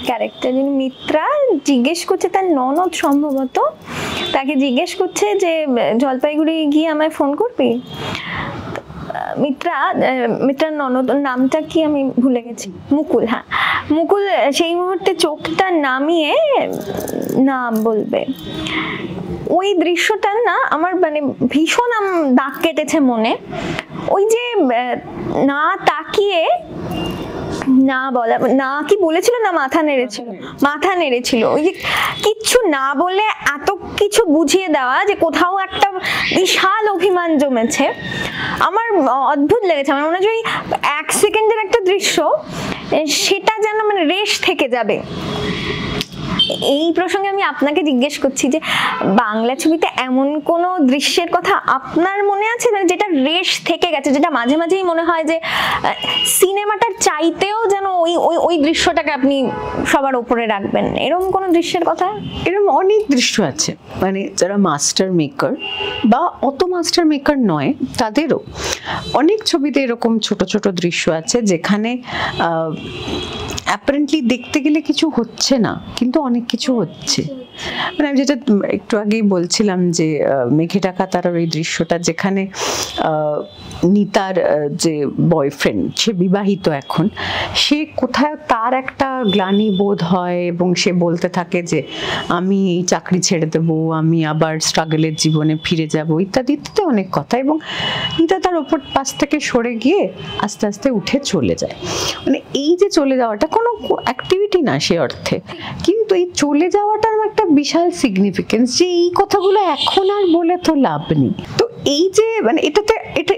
ক্যারেক্টার যিনি মিত্রা জিজ্ঞেস করছে তার ননদ সম্ভবত, তাকে জিজ্ঞেস করছে যে জলপাইগুড়ি গিয়ে আমায় ফোন করবি। মিত্রার ননদ, নামটা কি আমি ভুলে গেছি, মুকুল। হ্যাঁ, মুকুল সেই মুহূর্তে চোখটা নামিয়ে না বলবে। ওই দৃশ্যটা না আমার মানে ভীষণ দাগ কেটেছে মনে। ওই যে না তাকিয়ে না বলা, না কি বলেছিল, না মাথা নেড়েছিল, ওই যে কিচ্ছু না বলে এত কিছু বুঝিয়ে দেওয়া, যে কোথাও একটা বিশাল অভিমান জমেছে। আমার অদ্ভুত লেগেছে। আমার মনে হয় ওই 1 সেকেন্ডের একটা দৃশ্য, সেটা যেন মানে রেশ থেকে যাবে। এই প্রসঙ্গে আমি আপনাকে জিজ্ঞেস করছি যে বাংলা ছবিতে এমন কোন দৃশ্যের কথা আপনার মনে আছে যেটা রেশ থেকে গেছে, যেটা মাঝে মাঝেই মনে হয় যে সিনেমাটার চাইতেও যেন ওই ওই ওই দৃশ্যটাকে আপনি সবার উপরে রাখবেন, এরকম কোন দৃশ্যের কথা? এরকম অনেক দৃশ্য আছে, মানে যারা মাস্টার মেকার বা অত মাস্টার মেকার নয় তাদেরও অনেক ছবিতে এরকম ছোট ছোট দৃশ্য আছে যেখানে অ্যাপারেন্টলি দেখতে গেলে কিছু হচ্ছে না, কিন্তু অনেক কিছু হচ্ছে। মানে আমি যেটা একটু আগেই বলছিলাম যে মেঘে ঢাকা তারার ওই দৃশ্যটা, যেখানে নিতার যে বয়ফ্রেন্ড, সে বিবাহিত এখন, সে কোথায় তার একটা গ্লানি বোধ হয় এবং সে বলতে থাকে যে আমি এই চাকরি ছেড়ে দেবো, আমি আবার স্ট্রাগলের জীবনে ফিরে যাব, ইত্যাদি ইত্যাদি অনেক কথা। এবং নিতা তার ওপর পাশ থেকে সরে গিয়ে আস্তে আস্তে উঠে চলে যায়। মানে এই যে চলে যাওয়াটা কোনো অ্যাক্টিভিটি না সে অর্থে, কিন্তু এই চলে যাওয়াটার একটা বিশাল সিগনিফিকেন্স, যে এই কথাগুলো এখন আর বলে তো লাভ নেই। তো এই যে মানে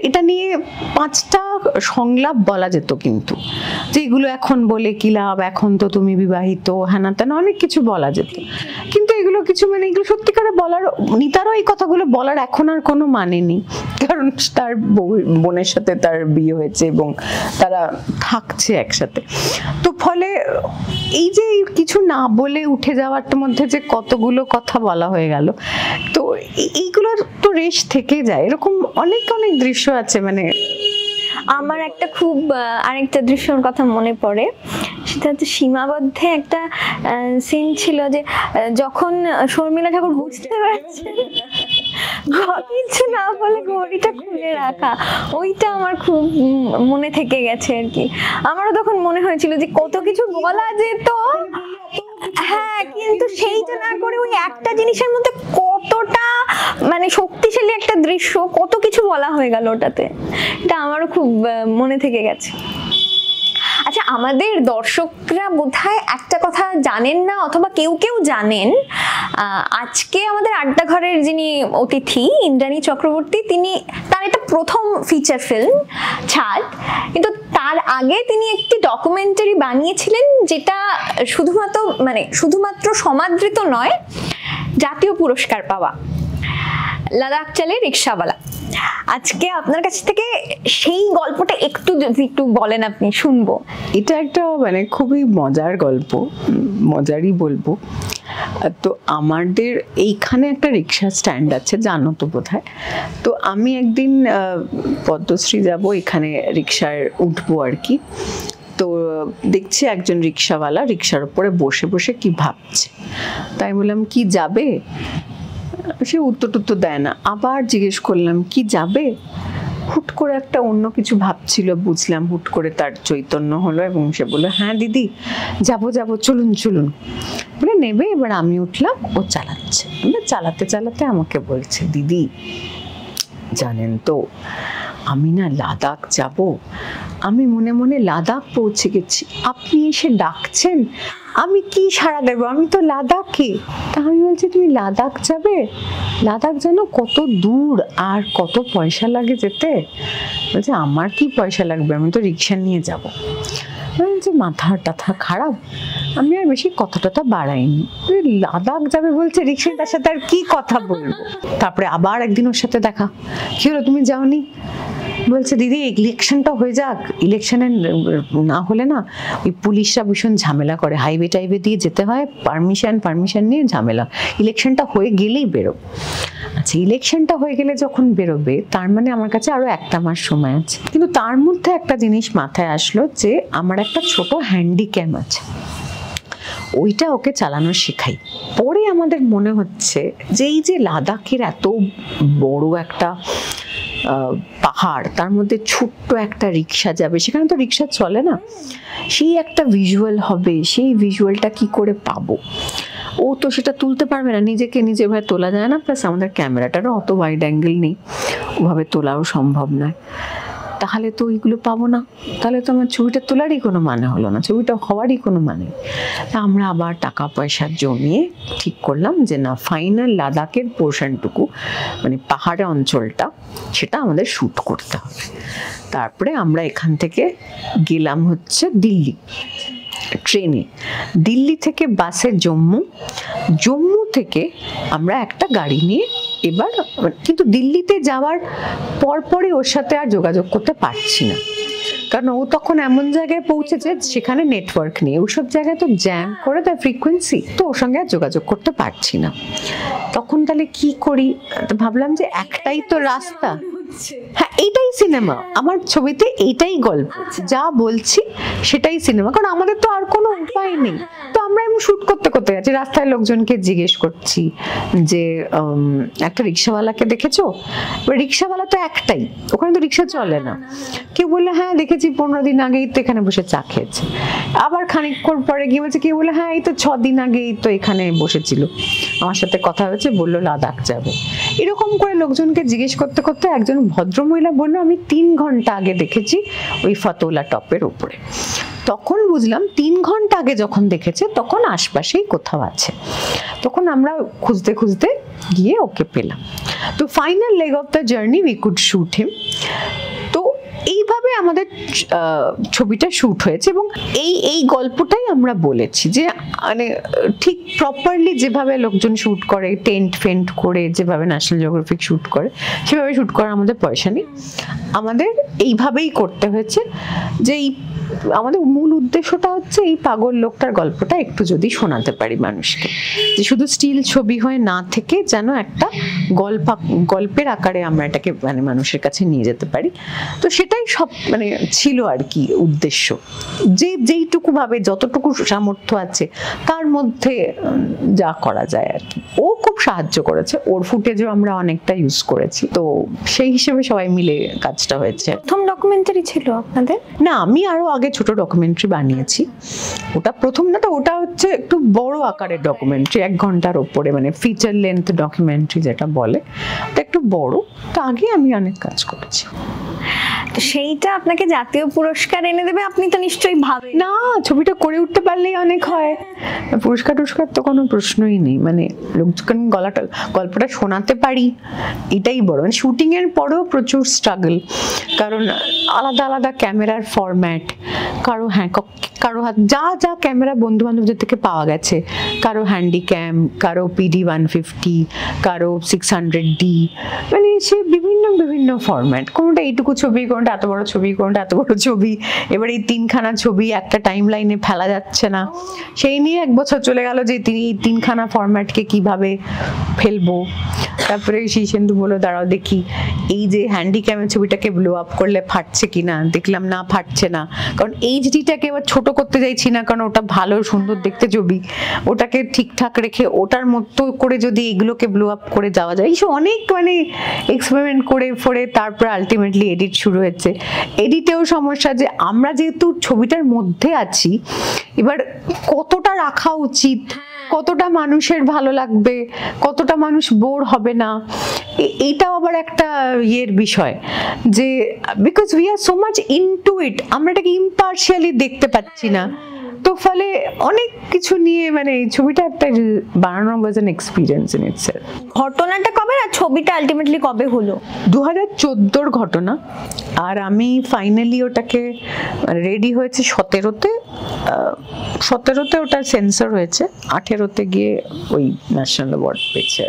এটা নিয়ে 5টা সংলাপ বলা যেত, কিন্তু যে এগুলো এখন বলে কি লাভ, এখন তো তুমি বিবাহিত, হ্যানা তেনা অনেক কিছু বলা যেত, কিন্তু এগুলো কিছু মানে এগুলো সত্যিকারে বলার, নিতারও এই কথাগুলো বলার এখন আর কোনো মানে নেই, কারণ তার বোনের সাথে তার বিয়ে হয়েছে এবং তারা থাকছে একসাথে। তো ফলে এই যে কিছু না বলে উঠে যাওয়ার মধ্যে যে কতগুলো কথা বলা হয়ে গেল, তো এইগুলোর তো রেশ থেকে যায়। এরকম অনেক অনেক দৃশ্য আছে। মানে আমার একটা খুব আরেকটা দৃশ্যর কথা মনে পড়ে, সেটা হচ্ছে সীমাবদ্ধে একটা সিন ছিল, যে যখন শর্মিলা ঠাকুর বুঝতে পারছে কিছু না বলে ঘড়িটা খুলে রাখা, ওইটা আমার খুব মনে থেকে গেছে আর কি। আমারও তখন মনে হয়েছিল যে কত কিছু বলা যেত, হ্যাঁ, কিন্তু সেইটা না করে ওই একটা জিনিসের মধ্যে কতটা মানে শক্তিশালী একটা দৃশ্য, কত কিছু বলা হয়ে গেল ওটাতে, এটা আমারও খুব মনে থেকে গেছে। আচ্ছা, আমাদের দর্শকরা বোধহয় একটা কথা জানেন না, অথবা কেউ কেউ জানেন। আজকে আমাদের আড্ডা ঘরের যিনি অতিথি ইন্দ্রাণী চক্রবর্তী, তার এটা প্রথম ফিচার ফিল্ম ছাদ, কিন্তু তার আগে তিনি একটি ডকুমেন্টারি বানিয়েছিলেন, যেটা শুধুমাত্র সমাদৃত নয়, জাতীয় পুরস্কার পাওয়া, লাদাখ চলে রিক্সাওয়ালা। আজকে আপনার কাছ থেকে সেই গল্পটা একটু বলেন, আপনি শুনবো। এটা একটা মানে খুবই মজার গল্প, মজারই বলবো। তো আমাদের এইখানে একটা রিক্সা স্ট্যান্ড আছে, জানো তো বোধহয়। তো আমি একদিন পদ্মশ্রী যাব, এখানে রিক্সায় উঠবো আর কি। তো দেখছি একজন রিক্সাওয়ালা রিক্সার উপরে বসে বসে কি ভাবছে। তাই বললাম কি যাবে, সে উত্তর দেয় না। আবার জিজ্ঞেস করলাম কি যাবে, হুট করে একটা অন্য কিছু ভাবছিল, বুঝলাম। হুট করে তার চৈতন্য হলো এবং সে বললো, হ্যাঁ দিদি যাবো যাবো, চলুন চলুন বলে নেবে। এবার আমি উঠলাম, ও চালাচ্ছে। চালাতে চালাতে আমাকে বলছে, দিদি জানেন তো আমি না লাদাখ যাব। আমি মনে মনে লাদাখ পৌঁছে গেছি, আপনি এসে ডাকছেন, আমি কি সাড়া দেবো, আমি তো লাদাখে। তা আমি বলছি, তুমি লাদাখ যাবে? লাদাখ জানো কত দূর আর কত পয়সা লাগে যেতে? বলছে, আমার কি পয়সা লাগবে, আমি তো রিক্সা নিয়ে যাব। যে মাথা টাথা খারাপ, আমি আর বেশি কথাটা বাড়াইনি। লাদাখ যাবে বলছে, রিক্সাটার সাথে আর কি কথা বলবো। তারপরে আবার একদিন ওর সাথে দেখা। কি হলো, তুমি যাওনি? বলছে, দিদি ইলেকশনটা হয়ে যাক, ইলেকশনে না হলে না ওই পুলিশরা ভীষণ ঝামেলা করে, হাইওয়ে টাইওয়ে দিয়ে যেতে হয়, পারমিশন নিয়ে ঝামেলা, ইলেকশনটা হয়ে গেলেই বেরো। আচ্ছা, ইলেকশনটা হয়ে গেলে যখন বেরোবে তার মানে আমার কাছে আরো একটা মাস সময় আছে। কিন্তু তার মধ্যে একটা জিনিস মাথায় আসলো যে আমার একটা ছোট হ্যান্ডিক্যাম আছে, ওইটা ওকে চালানো শেখাই। পরে আমাদের মনে হচ্ছে যে এই যে লাদাখের এত বড় একটা পাহাড়, তার মধ্যে ছোট্ট একটা রিক্সা যাবে, সেখানে তো রিক্সা চলে না, সেই একটা ভিজুয়াল হবে, সেই ভিজুয়ালটা কি করে পাবো? ও তো সেটা তুলতে পারবে না, নিজেকে নিজে ভাবে তোলা যায় না, প্লাস আমাদের ক্যামেরাটারও অত ওয়াইড অ্যাঙ্গেল নেই, ওভাবে তোলাও সম্ভব নয়। তাহলে তো ওইগুলো পাবো না, তাহলে তো আমার ছবিটা তোলারই কোনো মানে হলো না, ছবিটা হওয়ারই কোনো মানে। তা আমরা আবার টাকা পয়সা জমিয়ে ঠিক করলাম যে না, ফাইনাল লাদাখের পোর্শনটুকু মানে পাহাড়ের অঞ্চলটা, সেটা আমাদের শ্যুট করতে হবে। তারপরে আমরা এখান থেকে গেলাম হচ্ছে দিল্লি ট্রেনে, দিল্লি থেকে বাসে জম্মু, জম্মু থেকে আমরা একটা গাড়ি নিয়ে এবার, কিন্তু দিল্লিতে যাওয়ার পরপরই ওর সাথে আর যোগাযোগ করতে পারছি না, কারণ ও তখন এমন জায়গায় পৌঁছেছে যেখানে নেটওয়ার্ক নেই, ওইসব জায়গায় তো জ্যাম করে দেয় ফ্রিকোয়েন্সি, তো ওর সঙ্গে আর যোগাযোগ করতে পারছি না। তখন তাহলে কি করি, ভাবলাম যে একটাই তো রাস্তা, হ্যাঁ এইটাই সিনেমা, আমার ছবিতে এইটাই গল্প, যা বলছি সেটাই সিনেমা, কারণ আমাদের তো আর কোনো উপায় নেই। তো আমরা এমন শুট করতে করতে যাচ্ছি, রাস্তায় লোকজনকে জিজ্ঞেস করছি যে একটা রিক্সাওয়ালাকে দেখেছো? রিক্সাওয়ালা তো একটাই, ওখানে তো রিক্সা চলে না। কেউ বললো, হ্যাঁ দেখেছি, 15 দিন আগেই তো এখানে বসে চা খেয়েছে। আবার খানিকক্ষণ পরে গিয়ে বলছে, কেউ বললো, হ্যাঁ এই তো 6 দিন আগেই তো এখানে বসেছিল, আমার সাথে কথা হয়েছে, বললো লাদাখ যাবে। এরকম করে লোকজনকে জিজ্ঞেস করতে করতে একজন ভদ্রমহিলা বললো, আমি 3 ঘন্টা আগে দেখেছি ওই ফতোলা টপের উপরে। তখন বুঝলাম 3 ঘন্টা আগে যখন দেখেছে তখন আশপাশেই কোথাও আছে। তখন আমরা খুঁজতে খুঁজতে গিয়ে ওকে পেলাম। তো final leg of the journey we could shoot him. তো এইভাবে আমাদের ছবিটা শুট হয়েছে এবং এই গল্পটাই আমরা বলেছি যে মানে ঠিক প্রপারলি যেভাবে লোকজন শুট করে, টেন্ট ফেন্ট করে যেভাবে ন্যাশনাল জিওগ্রাফিক শুট করে সেভাবে শুট করার আমাদের পয়সা নেই, আমাদের এইভাবেই করতে হয়েছে। যে আমাদের মূল উদ্দেশ্যটা হচ্ছে এই পাগল লোকটার গল্পটা একটু যদি শোনাতে পারি মানুষকে, যে শুধু স্টিল ছবি হয়ে না থেকে যেন একটা গল্পের আকারে আমরা এটাকে মানে মানুষের কাছে নিয়ে যেতে পারি। তো সেটাই সব মানে ছিল আর কি উদ্দেশ্য, যে যেইটুকু ভাবে যতটুকু সামর্থ্য আছে তার মধ্যে যা করা যায় আর কি। ও খুব সাহায্য করেছে, ওর ফুটেজও আমরা অনেকটা ইউজ করেছি, তো সেই হিসেবে সবাই মিলে কাজটা হয়েছে। প্রথম ডকুমেন্টারি ছিল আপনাদের? না, আমি আরো আগে ছোট ডকুমেন্টারি বানিয়েছি, ওটা প্রথম না, তো ওটা হচ্ছে একটু বড় আকারের ডকুমেন্টারি, 1 ঘন্টার ওপরে, মানে ফিচার লেন্থ ডকুমেন্টারি যেটা বলে, ওটা একটু বড়। তো আগে আমি অনেক কাজ করেছি। তো সেইটা আপনাকে জাতীয় পুরস্কার এনে দেবে, আপনি তো নিশ্চয়ই ভাবেন না, ছবিটা করে উঠতে পারলেই অনেক হয়, পুরস্কার টুরস্কার তো কোনো প্রশ্নই নেই। মানে লোকজন গল্পটা শোনাতে পারি এটাই বড়। মানে শুটিং এর পরেও প্রচুর স্ট্রাগল, কারণ আলাদা আলাদা ক্যামেরার ফরম্যাট, কারো কারো হাত যা যা ক্যামেরা বন্ধু বান্ধবদের থেকে পাওয়া গেছে, কারো হ্যান্ডিক্যাম, কারো PD-150, কারো 600D, মানে সে বিভিন্ন বিভিন্ন ফরম্যাট, কোনোটা এইটুকু ছবি, কোনোটা এত বড় ছবি, কোনোটা এত বড় ছবি। এবার এই 3খানা ছবি একটা টাইম লাইনে ফেলা যাচ্ছে না, সেই নিয়ে 1 বছর চলে গেল যে তিনি এই 3খানা ফরম্যাটকে কিভাবে ফেলবো। তারপরে শীর্ষেন্দু বললো, দাঁড়াও দেখি এই যে হ্যান্ডিক্যামের ছবিটাকে ব্লো আপ করলে ফাটছে কিনা, দেখলাম না ফাটছে না, কারণ এইচডিটাকে এবার ছোট করতে চাইছি না, কারণ ওটা ভালো সুন্দর দেখতে ছবি, ওটাকে ঠিকঠাক রেখে ওটার মতো করে যদি এগুলোকে ব্লো আপ করে যাওয়া যায়, এইসব অনেক মানে এক্সপেরিমেন্ট করে ফোরে তারপর আলটিমেটলি এডিট শুরু হয়েছে। এডিটেও সমস্যা যে আমরা যেহেতু ছবিটার মধ্যে আছি, এবার কতটা রাখা উচিত, কতটা মানুষের ভালো লাগবে, কতটা মানুষ বোর হবে না, এইটাও আবার একটা ইয়ের বিষয় যে because we are so much into ইট, আমরা এটাকে ইম্পার্শিয়ালি দেখতে পাচ্ছি না। তো ফলে অনেক কিছু নিয়ে মানে এই ছবিটা একটা বানানো was an experience in itself. ঘটনাটা কবে আর ছবিটা আলটিমেটলি কবে হলো? 2014 ঘটনা, আর আমি ফাইনালি ওটাকে রেডি হয়েছে 17তে, 17তে ওটা সেন্সর হয়েছে, 18তে গিয়ে ওই ন্যাশনাল অ্যাওয়ার্ড পেয়েছে।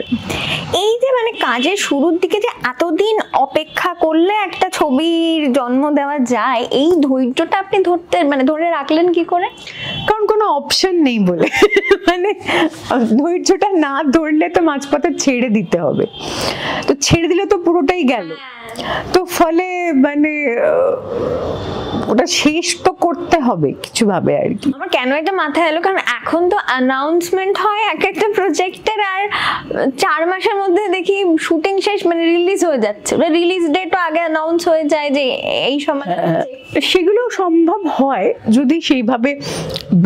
এই যে মানে কাজের শুরুর দিকে যে এতদিন অপেক্ষা করলে একটা ছবির জন্ম দেওয়া যায়, এই ধৈর্যটা আপনি ধরে রাখলেন কি করে? কারণ কোনো অপশন নেই বলে মানে ধৈর্যটা না ধরলে তো মাঝপথে ছেড়ে দিতে হবে, তো ছেড়ে দিলে তো পুরোটাই গেল। তো ফলে মানে ওটা শেষ তো করতে হবে কিছু ভাবে আর কি। আমার কেন একটা মাথায় এলো, কারণ এখন তো অ্যানাউন্সমেন্ট হয় এক একটা প্রজেক্টের, আর 4 মাসের মধ্যে দেখি শুটিং শেষ, মানে রিলিজ হয়ে যাচ্ছে, রিলিজ ডেটও আগে অ্যানাউন্স হয়ে যায় যে এই সময়। সেগুলো সম্ভব হয় যদি সেইভাবে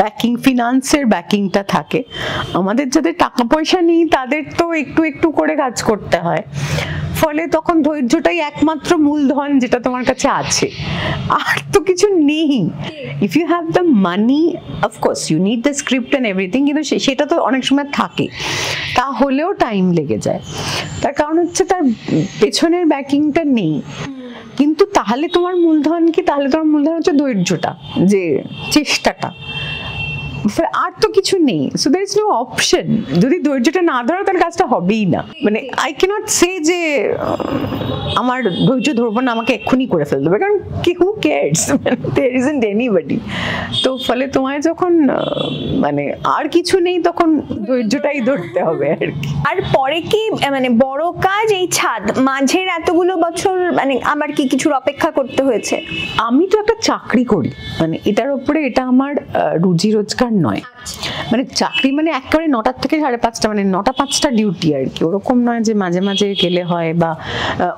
ব্যাকিং, ফিনান্সের ব্যাকিংটা থাকে। আমাদের যাদের টাকা পয়সা নেই তাদের তো একটু একটু করে কাজ করতে হয়, ফলে তখন ধৈর্যটাই একমাত্র মূলধন যেটা তোমার কাছে আছে, আর তো কিছু নেই। If you have the money, of course you need the script and everything, কিন্তু সেটা তো অনেক সময় থাকে, তাহলেও টাইম লেগে যায়। তার কারণ হচ্ছে তার পেছনের ব্যাকিংটা নেই। কিন্তু তাহলে তোমার মূলধন কি? তাহলে তোমার মূলধন হচ্ছে ধৈর্যটা, যে চেষ্টাটা, আর তো কিছু নেই। So there is no option. যদি ধৈর্যটা না ধরো তাহলে কাজটা হবেই না। মানে আই ক্যানট সে যে আমার ধৈর্য ধরবো না, আমাকে এক্ষুনি করে ফেলতে হবে, কারণ কি হু কেয়ারস, দেয়ার ইজন্ট এনিবডি। তো ফলে তোমায় যখন মানে আর কিছু নেই তখন ধৈর্যটাই ধরতে হবে আর কি। আর পরে কি মানে বড় কাজ এই ছাদ, মাঝের এতগুলো বছর মানে আমার কি কিছুর অপেক্ষা করতে হয়েছে? আমি তো একটা চাকরি করি, মানে এটার উপরে এটা আমার রুজি রোজগার নয়। মানে চাকরি মানে একেবারে 9টা থেকে 5:30, মানে 9টা 5টা ডিউটি আর কি, ওরকম নয় যে মাঝে মাঝে গেলে হয় বা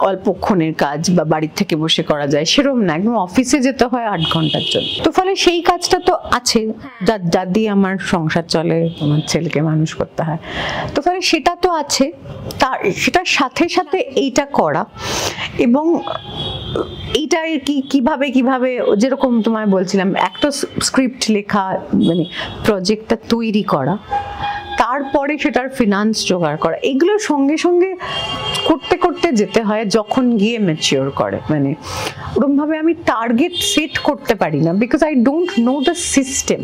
অল্পক্ষণের কাজ বা বাড়ির থেকে বসে করা যায়, সেরকম না, একদম অফিসে যেতে হয় 8 ঘন্টার জন্য। তো ফলে সেই কাজটা তো আছে, যা দিয়ে আমার সংসার চলে, আমার ছেলেকে মানুষ করতে হয়, তো ফলে সেটা তো আছে। তার সেটার সাথে সাথে এইটা করা, এবং এইটা কিভাবে যেরকম তোমায় বলছিলাম, একটা স্ক্রিপ্ট লেখা, মানে প্রজেক্টটা তৈরি করা, তারপরে সেটার ফিনান্স জোগাড় করা, এগুলোর সঙ্গে সঙ্গে করতে করতে যেতে হয়, যখন গিয়ে ম্যাচিওর করে। মানে ওরকমভাবে আমি টার্গেট সেট করতে পারি না, because I don't know the system,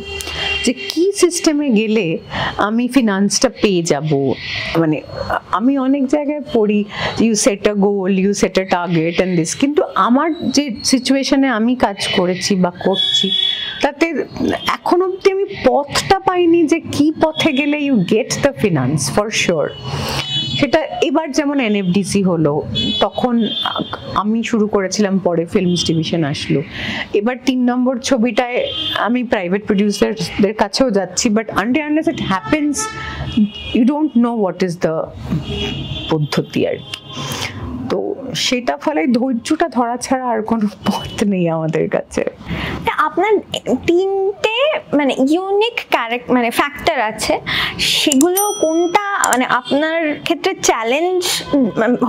যে কি সিস্টেমে গেলে আমি ফিনান্সটা পেয়ে যাব। মানে আমি অনেক জায়গায় পড়ি, you set a goal, you set a target and this, কিন্তু আমার যে সিচুয়েশনে আমি কাজ করেছি বা করছি, তাতে এখন অবধি আমি পথটা পাইনি যে কি পথে গেলে you get the finance for sure. সেটা এবার যেমন NFDC হলো, তখন আমি শুরু করেছিলাম, পরে ফিল্মস ডিভিশন আসলো, এবার 3 নম্বর ছবিটায় আমি প্রাইভেট প্রডিউসারদের কাছেও যাচ্ছি, but unless it happens you don't know what is the পদ্ধতি আর কি। তো সেটা ফলে ধৈর্যটা ধরা ছাড়া আর কোনো পথ নেই আমাদের কাছে। আপনার 3টে মানে ইউনিক মানে ফ্যাক্টর আছে, সেগুলো কোনটা মানে আপনার ক্ষেত্রে চ্যালেঞ্জ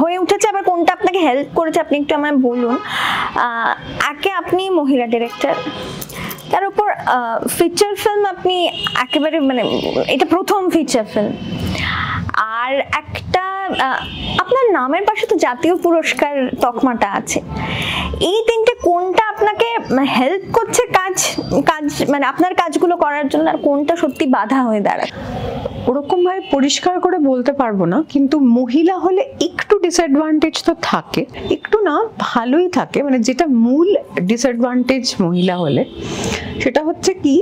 হয়ে উঠেছে, আবার কোনটা আপনাকে হেল্প করেছে, আপনি একটু আমায় বলুন। একে আপনি মহিলা ডিরেক্টর, তার উপর ফিচার ফিল্ম আপনি একেবারে মানে এটা প্রথম ফিচার ফিল্ম, আর একটা আপনার নামের পাশে তো জাতীয় পুরস্কার তকমাটা আছে। এই 3টে কোনটা আপনাকে হেল্প করছে কাজ মানে আপনার কাজগুলো করার জন্য, আর কোনটা সত্যি বাধা হয়ে দাঁড়ায়? ওরকম ভাবে পরিষ্কার করে বলতে পারবো না, কিন্তু মহিলা হলে একটু ডিসঅ্যাডভান্টেজ তো থাকে, একটু না ভালোই থাকে। মানে যেটা মূল ডিসঅ্যাডভান্টেজ মহিলা হলে সেটা হচ্ছে কি,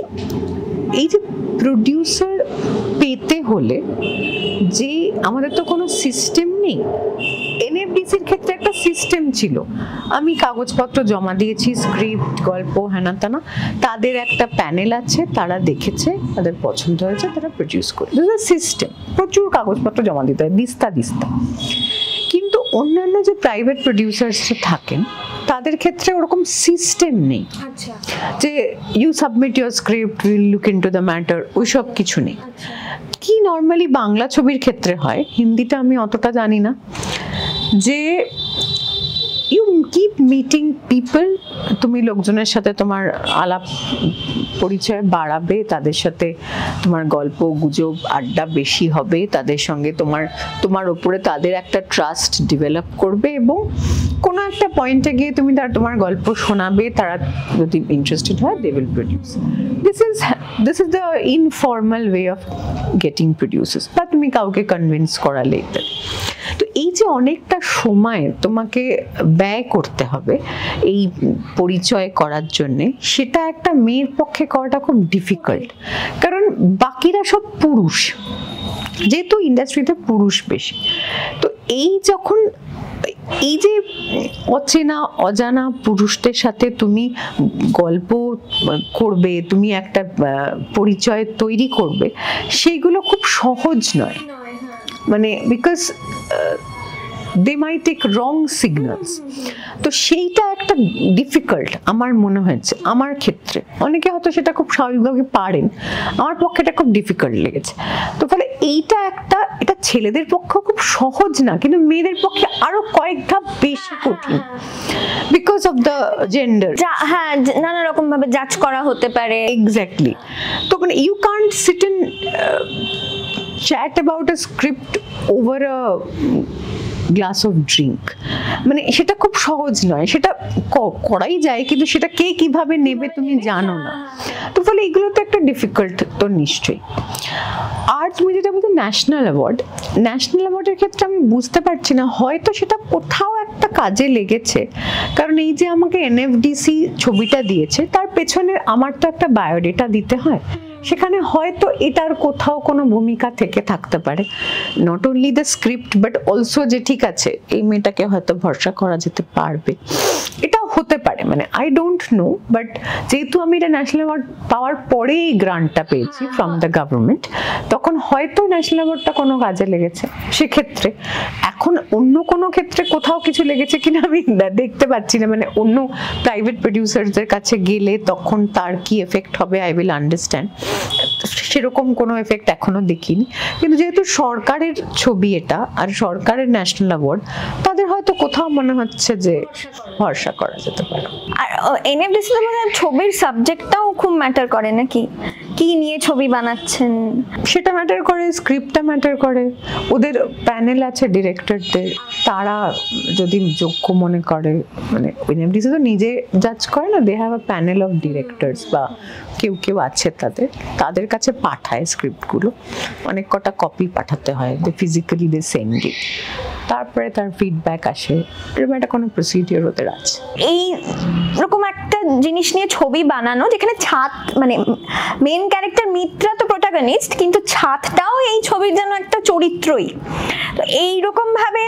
এই যে প্রডিউসার পেতে হলে যে আমাদের তো কোনো সিস্টেম নেই। NFDCর ক্ষেত্রে একটা সিস্টেম ছিল, আমি কাগজপত্র জমা দিয়েছি, স্ক্রিপ্ট, গল্প, হ্যানা তানা, তাদের একটা প্যানেল আছে, তারা দেখেছে, তাদের পছন্দ হয়েছে, তারা প্রডিউস করে। সিস্টেম, প্রচুর কাগজপত্র জমা দিতে হয়, দিস্তা। কিন্তু অন্যান্য যে প্রাইভেট প্রডিউসার্স থাকেন তাদের ক্ষেত্রে ওরকম সিস্টেম নেই যে you submit your script, will look into the matter, ওইসব কিছু নেই। কি নর্মালি বাংলা ছবির ক্ষেত্রে হয়, হিন্দিটা আমি অতটা জানি না, যে ইউ কিপ মিটিং পিপল, তুমি লোকজনের সাথে তোমার আলাপ পরিচয় বাড়াবে, তাদের সাথে তোমার গল্প গুজব আড্ডা বেশি হবে, তাদের সঙ্গে তোমার ওপরে তাদের একটা ট্রাস্ট ডেভেলপ করবে, এবং কোনো একটা পয়েন্টে গিয়ে তুমি তোমার গল্প শোনাবে, তারা যদি ইন্টারেস্টেড হয় they will produce. This is the informal way of getting producers, বা তুমি কাউকে কনভিন্স করালে ইত্যাদি। তো এই যে অনেকটা সময় তোমাকে ব্যয় করতে হবে এই পরিচয় করার জন্যে, সেটা একটা মেয়ের পক্ষে করাটা খুব ডিফিকাল্ট, কারণ বাকিরা সব পুরুষ, যেহেতু ইন্ডাস্ট্রিতে পুরুষ বেশি। তো এই যে অচেনা অজানা পুরুষদের সাথে তুমি গল্প করবে, তুমি একটা পরিচয় তৈরি করবে, সেইগুলো খুব সহজ নয়, মানে because they might take wrong signals. তো সেইটা একটা ডিফিকাল্ট আমার মনে হয়েছে আমার ক্ষেত্রে। অনেকে হয়তো সেটা খুব স্বাভাবিকভাবে পারেন, আমার পক্ষে এটা খুব ডিফিকাল্ট লেগেছে। তো ফলে এটা ছেলেদের পক্ষে খুব সহজ না, কিন্তু মেয়েদের পক্ষে আরো কয়েক ধাপ বেশি কঠিন, বিকজ অফ দ্য জেন্ডার। হ্যাঁ, নানা রকম ভাবে জাজ করা হতে পারে। এক্স্যাক্টলি। তো মানে you can't sit and chat about a script over a glass of drink, মানে সেটা খুব সহজ নয়, সেটা করাই যায়, কিন্তু সেটা কে কিভাবে নেবে তুমি জানো না। তো ফলে এগুলো তো একটা ডিফিকাল্ট তো নিশ্চয়ই। আর তুমি যেটা বলতে ন্যাশনাল অ্যাওয়ার্ডের ক্ষেত্রে আমি বুঝতে পারছি না, হয়তো সেটা কোথাও একটা কাজে লেগেছে, কারণ এই যে আমাকে এনএফডিসি ছবিটা দিয়েছে তার পেছনে আমার তো একটা বায়োডেটা দিতে হয়, সেখানে হয়তো এটার কোথাও কোনো ভূমিকা থেকে থাকতে পারে, not only the script but also যে ঠিক আছে এই মেয়েটাকে হয়তো ভরসা করা যেতে পারবে, এটাও হতে পারে, মানে আই ডোন্ট নো। বাট যেহেতু আমি এটা ন্যাশনাল অ্যাওয়ার্ড পাওয়ার পরে এই গ্রান্টটা পেয়েছি ফ্রম দ্য গভর্নমেন্ট, তখন হয়তো ন্যাশনাল অ্যাওয়ার্ডটা কোনো কাজে লেগেছে সেক্ষেত্রে। এখন অন্য কোনো ক্ষেত্রে কোথাও কিছু লেগেছে কিনা আমি দেখতে পাচ্ছি না, মানে অন্য প্রাইভেট প্রডিউসারদের কাছে গেলে তখন তার কি এফেক্ট হবে আই উইল আন্ডারস্ট্যান্ড। সেরকম কোনো এফেক্ট এখনো দেখিনি, কিন্তু যেহেতু সরকারের ছবি এটা আর সরকারের ন্যাশনাল অ্যাওয়ার্ড, তাদের হয়তো কোথাও মনে হচ্ছে যে ভরসা করা যেতে পারে। আর এনএফডিসি তে মানে ছবির সাবজেক্টটাও খুব ম্যাটার করে নাকি, কি নিয়ে ছবি বানাচ্ছেন সেটা ম্যাটার করে, স্ক্রিপ্টটা ম্যাটার করে, ওদের প্যানেল আছে ডিরেক্টরদের, তারা যদি যোগ্য মনে করে, মানে এনএফডিসি তো নিজে জাজ করে না, they have a panel of directors বা কেউ আছে তাদের কাছে পাঠায় স্ক্রিপ্টগুলো, অনেক কটা কপি পাঠাতে হয়, দে ফিজিক্যালি দে সেন্ড ইট, তারপরে তার ফিডব্যাক আসে, এরকম একটা কোনো প্রসিডিওর ওদের আছে। এই রকম একটা জিনিস নিয়ে ছবি বানানো যেখানে ছাদ, মানে মেন ক্যারেক্টার মিত্রা তো প্রোটাগনিস্ট, কিন্তু ছাদটাও এই ছবির যেন একটা চরিত্রই। তো এইরকম ভাবে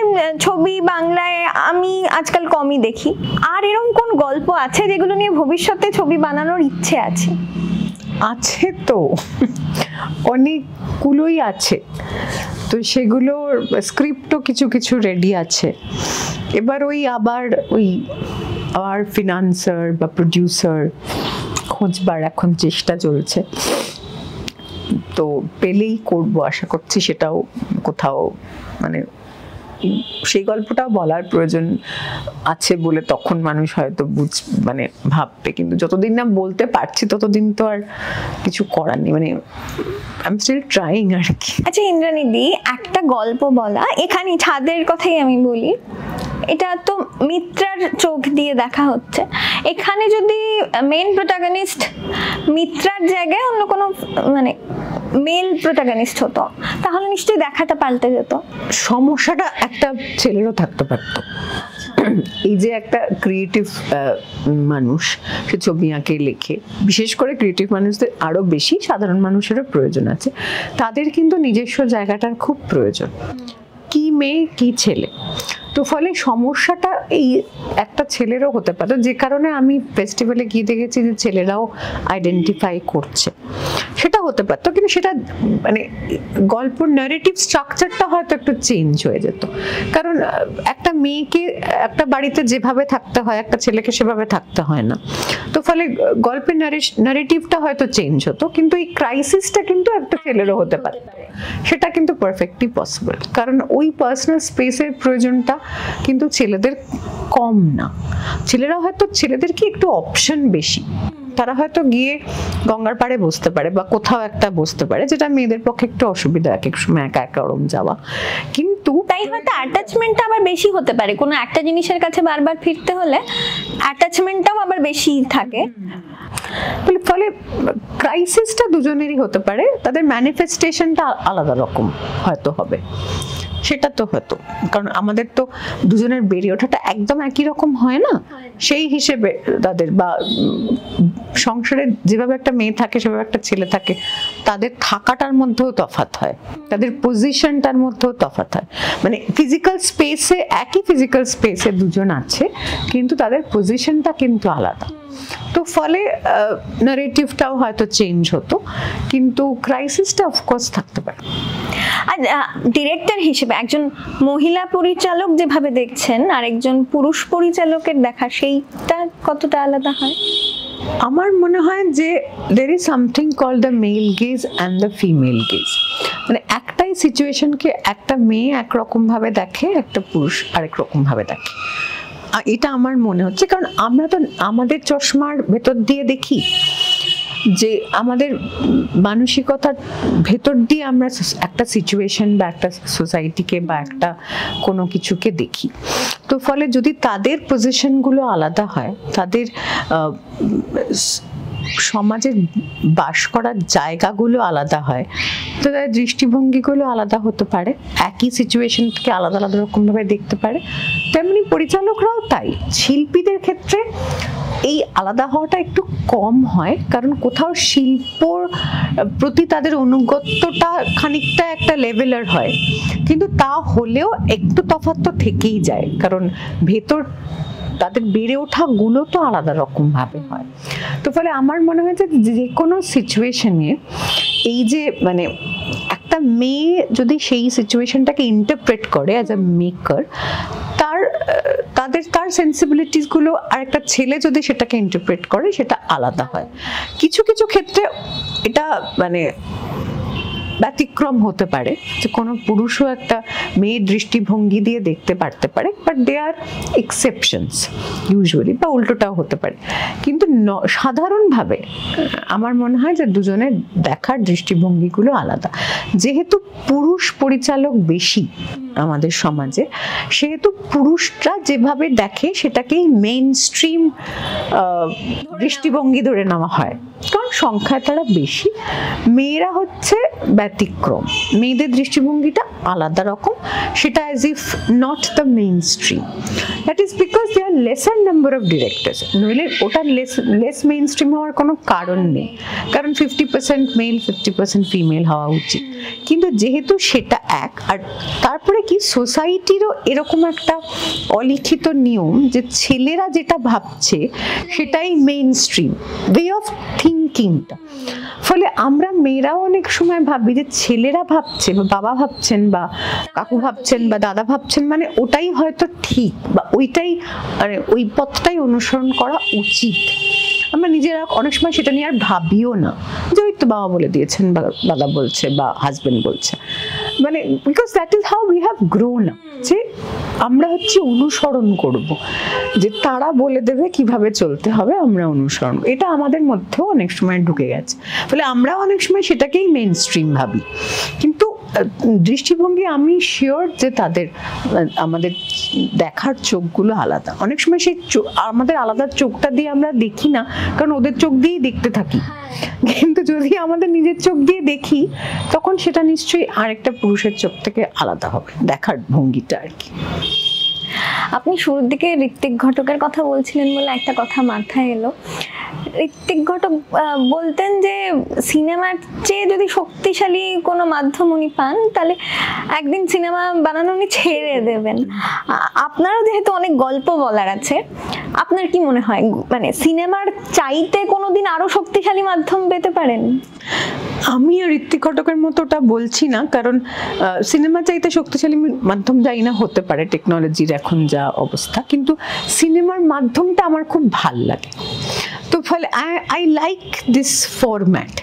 ছবি বাংলায় আমি আজকাল কমই দেখি। আর এরকম কোন গল্প আছে যেগুলো নিয়ে ভবিষ্যতে ছবি বানানোর ইচ্ছে আছে? আছে তো, অনেকগুলোই আছে, তো সেগুলোর স্ক্রিপ্টও কিছু রেডি আছে। এবার আবার ফিনান্সার বা প্রডিউসার খোঁজবার এখন চেষ্টা চলছে, তো পেলেই করবো আশা করছি। সেটাও কোথাও মানে সেই গল্পটাও বলার প্রয়োজন আছে বলে তখন মানুষ হয়তো মানে ভাববে, কিন্তু যতদিন না বলতে পারছি ততদিন তো আর কিছু করার নেই, মানে আই এম স্টিল ট্রাইং আর কি। আচ্ছা ইন্দ্রাণীদি, একটা গল্প বলা, এখানে ছাদের কথাই আমি বলি, এটা তো মিত্রার চোখ দিয়ে দেখা হচ্ছে, এখানে যদি মেইন প্রোটাগনিস্ট মিত্রার জায়গায় অন্য কোনো মানে মেল প্রোটাগনিস্ট হতো, তাহলে নিশ্চয়ই দেখাটা পাল্টে যেত। সমস্যাটা একটা ছেলেরও থাকতে পারতো, এই যে একটা ক্রিয়েটিভ মানুষ সে ছবি আঁকে লেখে, বিশেষ করে ক্রিয়েটিভ মানুষদের আরো বেশি, সাধারণ মানুষেরও প্রয়োজন আছে, তাদের কিন্তু নিজস্ব জায়গাটার খুব প্রয়োজন, কি মেয়ে কি ছেলে। তো ফলে সমস্যাটা এই একটা ছেলেরও হতে পারতো, যে কারণে আমি ফেস্টিভ্যালে গিয়ে দেখেছি যে ছেলেরাও আইডেন্টিফাই করছে, সেটা হতে পারতো। কিন্তু সেটা মানে গল্পের ন্যারেটিভ স্ট্রাকচারটা হয়তো একটু চেঞ্জ হয়ে যেত, কারণ একটা মেয়েকে একটা বাড়িতে যেভাবে থাকতে হয় একটা ছেলেকে সেভাবে থাকতে হয় না, তো ফলে গল্পের ন্যারেটিভটা হয়তো চেঞ্জ হতো, কিন্তু এই ক্রাইসিসটা কিন্তু একটা ছেলেরও হতে পারতো, সেটা কিন্তু পারফেক্টলি পসিবল, কারণ ওই পার্সোনাল স্পেসের প্রয়োজনটা কিন্তু ছেলেদের কম না। ছেলেরা হয়তো, ছেলেদের কি একটু অপশন বেশি, তারা হয়তো গিয়ে গঙ্গার পাড়ে বসতে পারে বা কোথাও একটা বসতে পারে, যেটা মেয়েদের পক্ষে একটু অসুবিধা এক এক সময় একা একা ওরম যাওয়া। কিন্তু তাই হয়তো অ্যাটাচমেন্টটা আবার বেশি হতে পারে, কোনো একটা জিনিসের কাছে বারবার ফিরতে হলে অ্যাটাচমেন্টটাও আবার বেশি থাকে। ফলে ক্রাইসিসটা দুজনেরই হতে পারে, তাদের ম্যানিফেস্টেশনটা আলাদা রকম হয়তো হবে, সেটা তো হতো, কারণ আমাদের তো দুজনের বেড়ে ওঠাটা একদম একই রকম হয় না, সেই হিসেবে তাদের বা সংসারে যেভাবে একটা মেয়ে থাকে সেভাবে একটা ছেলে থাকে, তাদের থাকাটার মধ্যেও তফাৎ হয়, তাদের পজিশনটার মধ্যেও তফাৎ হয়। মানে ফিজিক্যাল স্পেসে, একই ফিজিক্যাল স্পেসে দুজন আছে, কিন্তু তাদের পজিশনটা কিন্তু আলাদা, তো ফলে ন্যারেটিভটাও হয়তো চেঞ্জ হতো, কিন্তু ক্রাইসিসটা অফকোর্স থাকতে পারে। আর ডিরেক্টর হিসেবে একজন মহিলা পরিচালক যেভাবে দেখছেন আর একজন পুরুষ পরিচালকের দেখা, সেইটা কতটা আলাদা হয়? আমার মনে হয় যে there is something called the male gaze and the female gaze, মানে একটাই সিচুয়েশনকে একটা মেয়ে একরকম ভাবে দেখে, একটা পুরুষ আরেক রকম ভাবে দেখে, এটা আমার মনে হচ্ছে, কারণ আমরা তো আমাদের চশমার ভেতর দিয়ে দেখি, যে আমাদের মানসিকতার ভেতর দিয়ে আমরা একটা সিচুয়েশন বা একটা সোসাইটিকে বা একটা কোনো কিছুকে দেখি, তো ফলে যদি তাদের পজিশনগুলো আলাদা হয়, তাদের সমাজের বাস করার জায়গাগুলো আলাদা হয়, তো তাদের দৃষ্টিভঙ্গিগুলো আলাদা হতে পারে, একই সিচুয়েশনকে আলাদা আলাদা রকমভাবে দেখতে পারে। তেমনি পরিচালকরাও তাই, শিল্পীদের ক্ষেত্রে এই আলাদা হওয়াটা একটু কম হয়, কারণ কোথাও শিল্পর প্রতি তাদের অনুগত্যটা খানিকটা একটা লেভেলের হয়, কিন্তু তা হলেও একটু তফাৎ তো থেকেই যায়, কারণ ভেতর তাদের বেড়ে ওঠা গুলো তো আলাদা রকম ভাবে হয়। তো ফলে আমার মনে হয় যে কোনো সিচুয়েশনে এই যে মানে একটা মেয়ে যদি সেই সিচুয়েশনটাকে ইন্টারপ্রেট করে অ্যাজ আ মেকার, তার সেন্সিবিলিটিস গুলো, আর একটা ছেলে যদি সেটাকে ইন্টারপ্রেট করে সেটা আলাদা হয়। কিছু কিছু ক্ষেত্রে এটা মানে ব্যতিক্রম হতে পারে, যে কোনো পুরুষও একটা মেয়ের দৃষ্টিভঙ্গি দিয়ে দেখতে পারতে পারে, but they are exceptions usually, বা উল্টোটাও হতে পারে, কিন্তু সাধারণভাবে আমার মনে হয় যে দুজনের দেখার দৃষ্টিভঙ্গিগুলো আলাদা। যেহেতু পুরুষ পরিচালক বেশি আমাদের সমাজে, সেহেতু পুরুষরা যেভাবে দেখে সেটাকেই মেইন স্ট্রিম দৃষ্টিভঙ্গি ধরে নেওয়া হয়, কারণ সংখ্যায় তারা বেশি। মেয়েরা হচ্ছে ব্যতিক্রম, মেয়েদের দৃষ্টিভঙ্গিটা আলাদা রকম, সেটা as if not the main stream, that is because they are lesser number of directors, নইলে ওটা লেস মেইন স্ট্রিম হওয়ার কোনো কারণ নেই, কারণ 50% মেল 50% ফিমেল হওয়া উচিত। কিন্তু যেহেতু সেটা এক, আর তারপরে কি সোসাইটিরও এরকম একটা অলিখিত নিয়ম যে ছেলেরা যেটা ভাবছে সেটাই মেইন স্ট্রিম ওয়ে অফ থিঙ্কিংটা, ফলে আমরা মেয়েরাও অনেক সময় ভাবি যে ছেলেরা ভাবছে বা বাবা ভাবছেন বা কাকু ভাবছেন বা দাদা ভাবছেন, মানে ওটাই হয়তো ঠিক, বা ওইটাই মানে ওই পথটাই অনুসরণ করা উচিত। আমরা নিজেরা অনেক সময় সেটা নিয়ে আর ভাবিও না, যে ওই তো বাবা বলে দিয়েছেন বা দাদা বলছে বা হাজবেন্ড বলছে, মানে because that is how we have grown up, যে আমরা হচ্ছে অনুসরণ করব, যে তারা বলে দেবে কিভাবে চলতে হবে আমরা অনুসরণ, এটা আমাদের মধ্যেও অনেক সময় ঢুকে গেছে, ফলে আমরা অনেক সময় সেটাকেই মেইন স্ট্রিম ভাবি। কিন্তু দৃষ্টিভঙ্গি আমি শিওর যে তাদের আমাদের দেখার চোখগুলো আলাদা, অনেক সময় সেই আমাদের আলাদা চোখটা দিয়ে আমরা দেখি না, কারণ ওদের চোখ দিয়েই দেখতে থাকি, কিন্তু যদি আমাদের নিজের চোখ দিয়ে দেখি তখন সেটা নিশ্চয়ই আরেকটা পুরুষের চোখ থেকে আলাদা হবে দেখার ভঙ্গিটা আর কি। আপনি শুরুর দিকে ঋত্বিক ঘটকের কথা বলছিলেন বলে একটা কথা মাথায় এলো, ঋত্বিক ঘটক বলতেন যে সিনেমার চেয়ে যদি শক্তিশালী কোনো মাধ্যম উনি পান তাহলে একদিন সিনেমা বানানো উনি ছেড়ে দেবেন। আপনারও যেহেতু অনেক গল্প বলার আছে, আপনার কি মনে হয় মানে সিনেমার চাইতে কোনোদিন আরো শক্তিশালী মাধ্যম পেতে পারেন? আমি আর ঋত্বিক ঘটকের মতো ওটা বলছি না, কারণ সিনেমা চাইতে শক্তিশালী মাধ্যম যাই না হতে পারে টেকনোলজির এখন যা অবস্থা, কিন্তু সিনেমার মাধ্যমটা আমার খুব ভাল লাগে। তো ফলে আই লাইক দিস ফরম্যাট।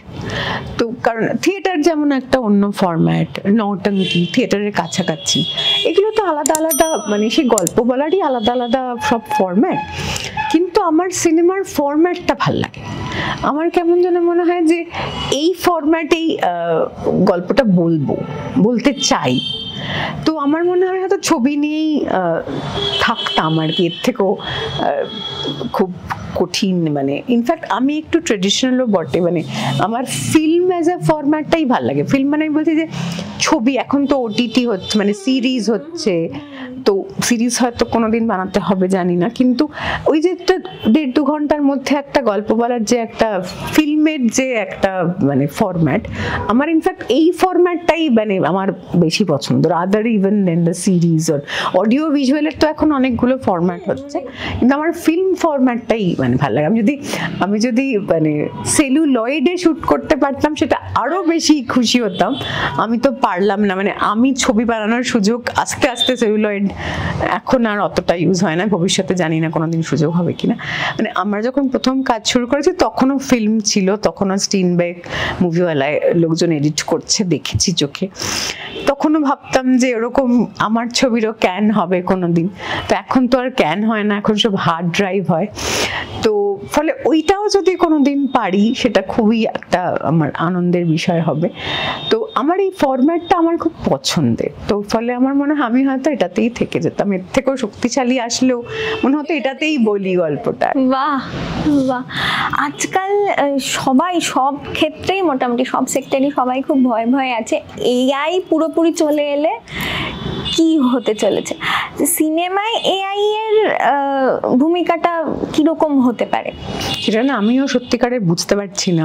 তো কারণ থিয়েটার যেমন একটা অন্য ফরম্যাট, নৌটঙ্কি থিয়েটারের কাছাকাছি, এগুলো তো আলাদা আলাদা, মানে সেই গল্প বলারই আলাদা আলাদা সব ফরম্যাট। কিন্তু আমার সিনেমার ফরম্যাটটা ভাল লাগে। আমার কেমন যেন মনে হয় যে এই ফরম্যাটেই গল্পটা বলতে চাই। তো আমার মনে হয় হয়তো ছবি নিয়েই থাকতাম আর কি, এর থেকেও খুব কঠিন, মানে ইনফ্যাক্ট আমি একটু ট্রেডিশনালও বটে, মানে আমার ফিল্ম অ্যাজ এ ফরম্যাটটাই ভালো লাগে। ফিল্ম মানে আমি বলছি যে ছবি, এখন তো ওটিটি হচ্ছে, মানে সিরিজ হচ্ছে, তো সিরিজ হয়তো কোনোদিন বানাতে হবে জানি না, কিন্তু ওই যে একটা 1.5-2 ঘন্টার মধ্যে একটা গল্প বলার যে একটা ফিল্মের যে একটা মানে ফরম্যাট, আমার ইনফ্যাক্ট এই ফরম্যাটটাই মানে আমার বেশি পছন্দ, rather even then the series. Audio ভিজুয়ালের তো এখন অনেকগুলো ফরম্যাট হচ্ছে, কিন্তু আমার ফিল্ম ফরম্যাটটাই মানে ভালো লাগে। আমি যদি মানে সেলুলয়েডে শুট করতে পারতাম সেটা আরো বেশি খুশি হতাম। আমি তো পারলাম না, মানে আমি ছবি বানানোর সুযোগ আস্তে আস্তে, সেলুলয়েড এখন আর অতটা ইউজ হয় না, ভবিষ্যতে জানি না কোনোদিন সুযোগ হবে কিনা। মানে আমরা যখন প্রথম কাজ শুরু করেছি তখনও ফিল্ম ছিল, তখনও স্টিনবেক মুভিওয়ালায় লোকজন এডিট করছে, দেখেছি চোখে। তখনও ভাবতাম যে এরকম আমার ছবিরও ক্যান হবে কোনোদিন, তো এখন তো আর ক্যান হয় না, এখন সব হার্ড ড্রাইভ হয়। তো ফলে ওইটাও যদি কোনোদিন পারি সেটা খুবই একটা আমার আনন্দের বিষয় হবে। তো আমার এই ফরম্যাটটা আমার খুব পছন্দের, তো ফলে আমার মনে হয় আমি হয়তো এটাতেই থেকে যেতাম। এর থেকেও শক্তিশালী আসলেও মনে হতো এটাতেই বলি গল্পটা। বাহ বাহ। আজকাল সবাই সব ক্ষেত্রেই, মোটামুটি সব সেক্টরই সবাই খুব ভয় ভয় আছে এআই পুরোপুরি চলে এলে কি হতে চলেছে। সিনেমায় এআই এর ভূমিকাটা কিরকম হতে পারে সেটা না আমিও সত্যিকারের বুঝতে পারছি না,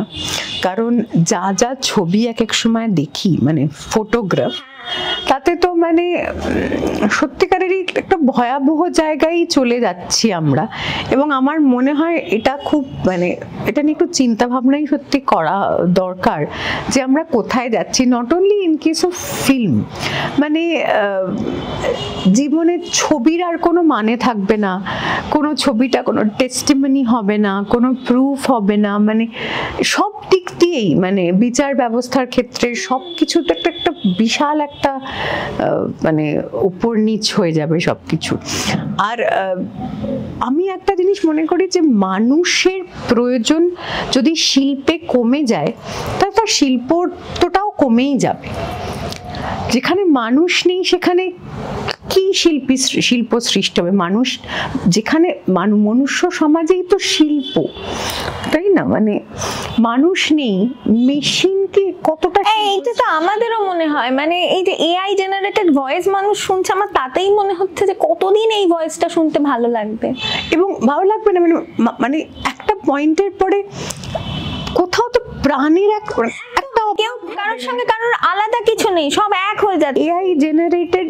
কারণ যা যা ছবি এক এক সময় দেখি, মানে ফটোগ্রাফ, তাতে তো মানে সত্যিকারেরই একটা ভয়াবহ জায়গায় চলে যাচ্ছি আমরা। এবং আমার মনে হয় এটা খুব মানে এটা নিয়ে একটু চিন্তা ভাবনাই সত্যি করা দরকার যে আমরা কোথায় যাচ্ছি। Not only in case of film, মানে জীবনের ছবির আর কোনো মানে থাকবে না, কোনো ছবিটা কোনো টেস্টিমনি হবে না, কোনো প্রুফ হবে না, মানে সব দিক দিয়েই, মানে বিচার ব্যবস্থার ক্ষেত্রে সব কিছুতে একটা বিশাল একটা মানে উপর নিচ হয়ে যাবে সবকিছু। আর আমি একটা জিনিস মনে করি যে মানুষের প্রয়োজন যদি শিল্পে কমে যায় তাহলে তার শিল্পটাও কমেই যাবে। যেখানে মানুষ নেই সেখানে কি শিল্প সৃষ্টি হবে? মানুষ যেখানে মনুষ্য সমাজেই তো শিল্প, তাই না? মানে মানুষ নেই, মেশিনকে কতটা, এইটা তো আমাদেরও মনে হয়, মানে এই যে এআই জেনারেটেড ভয়েস মানুষ শুনছে, আমার তাতেই মনে হচ্ছে যে কতদিন এই ভয়েসটা শুনতে ভালো লাগবে। এবং ভালো লাগবে না, মানে একটা পয়েন্টের পরে কোথাও তো প্রাণীর কেউ কারোর সঙ্গে কারোর আলাদা কিছু নেই, সব এক হয়ে যাচ্ছে। এআই জেনারেটেড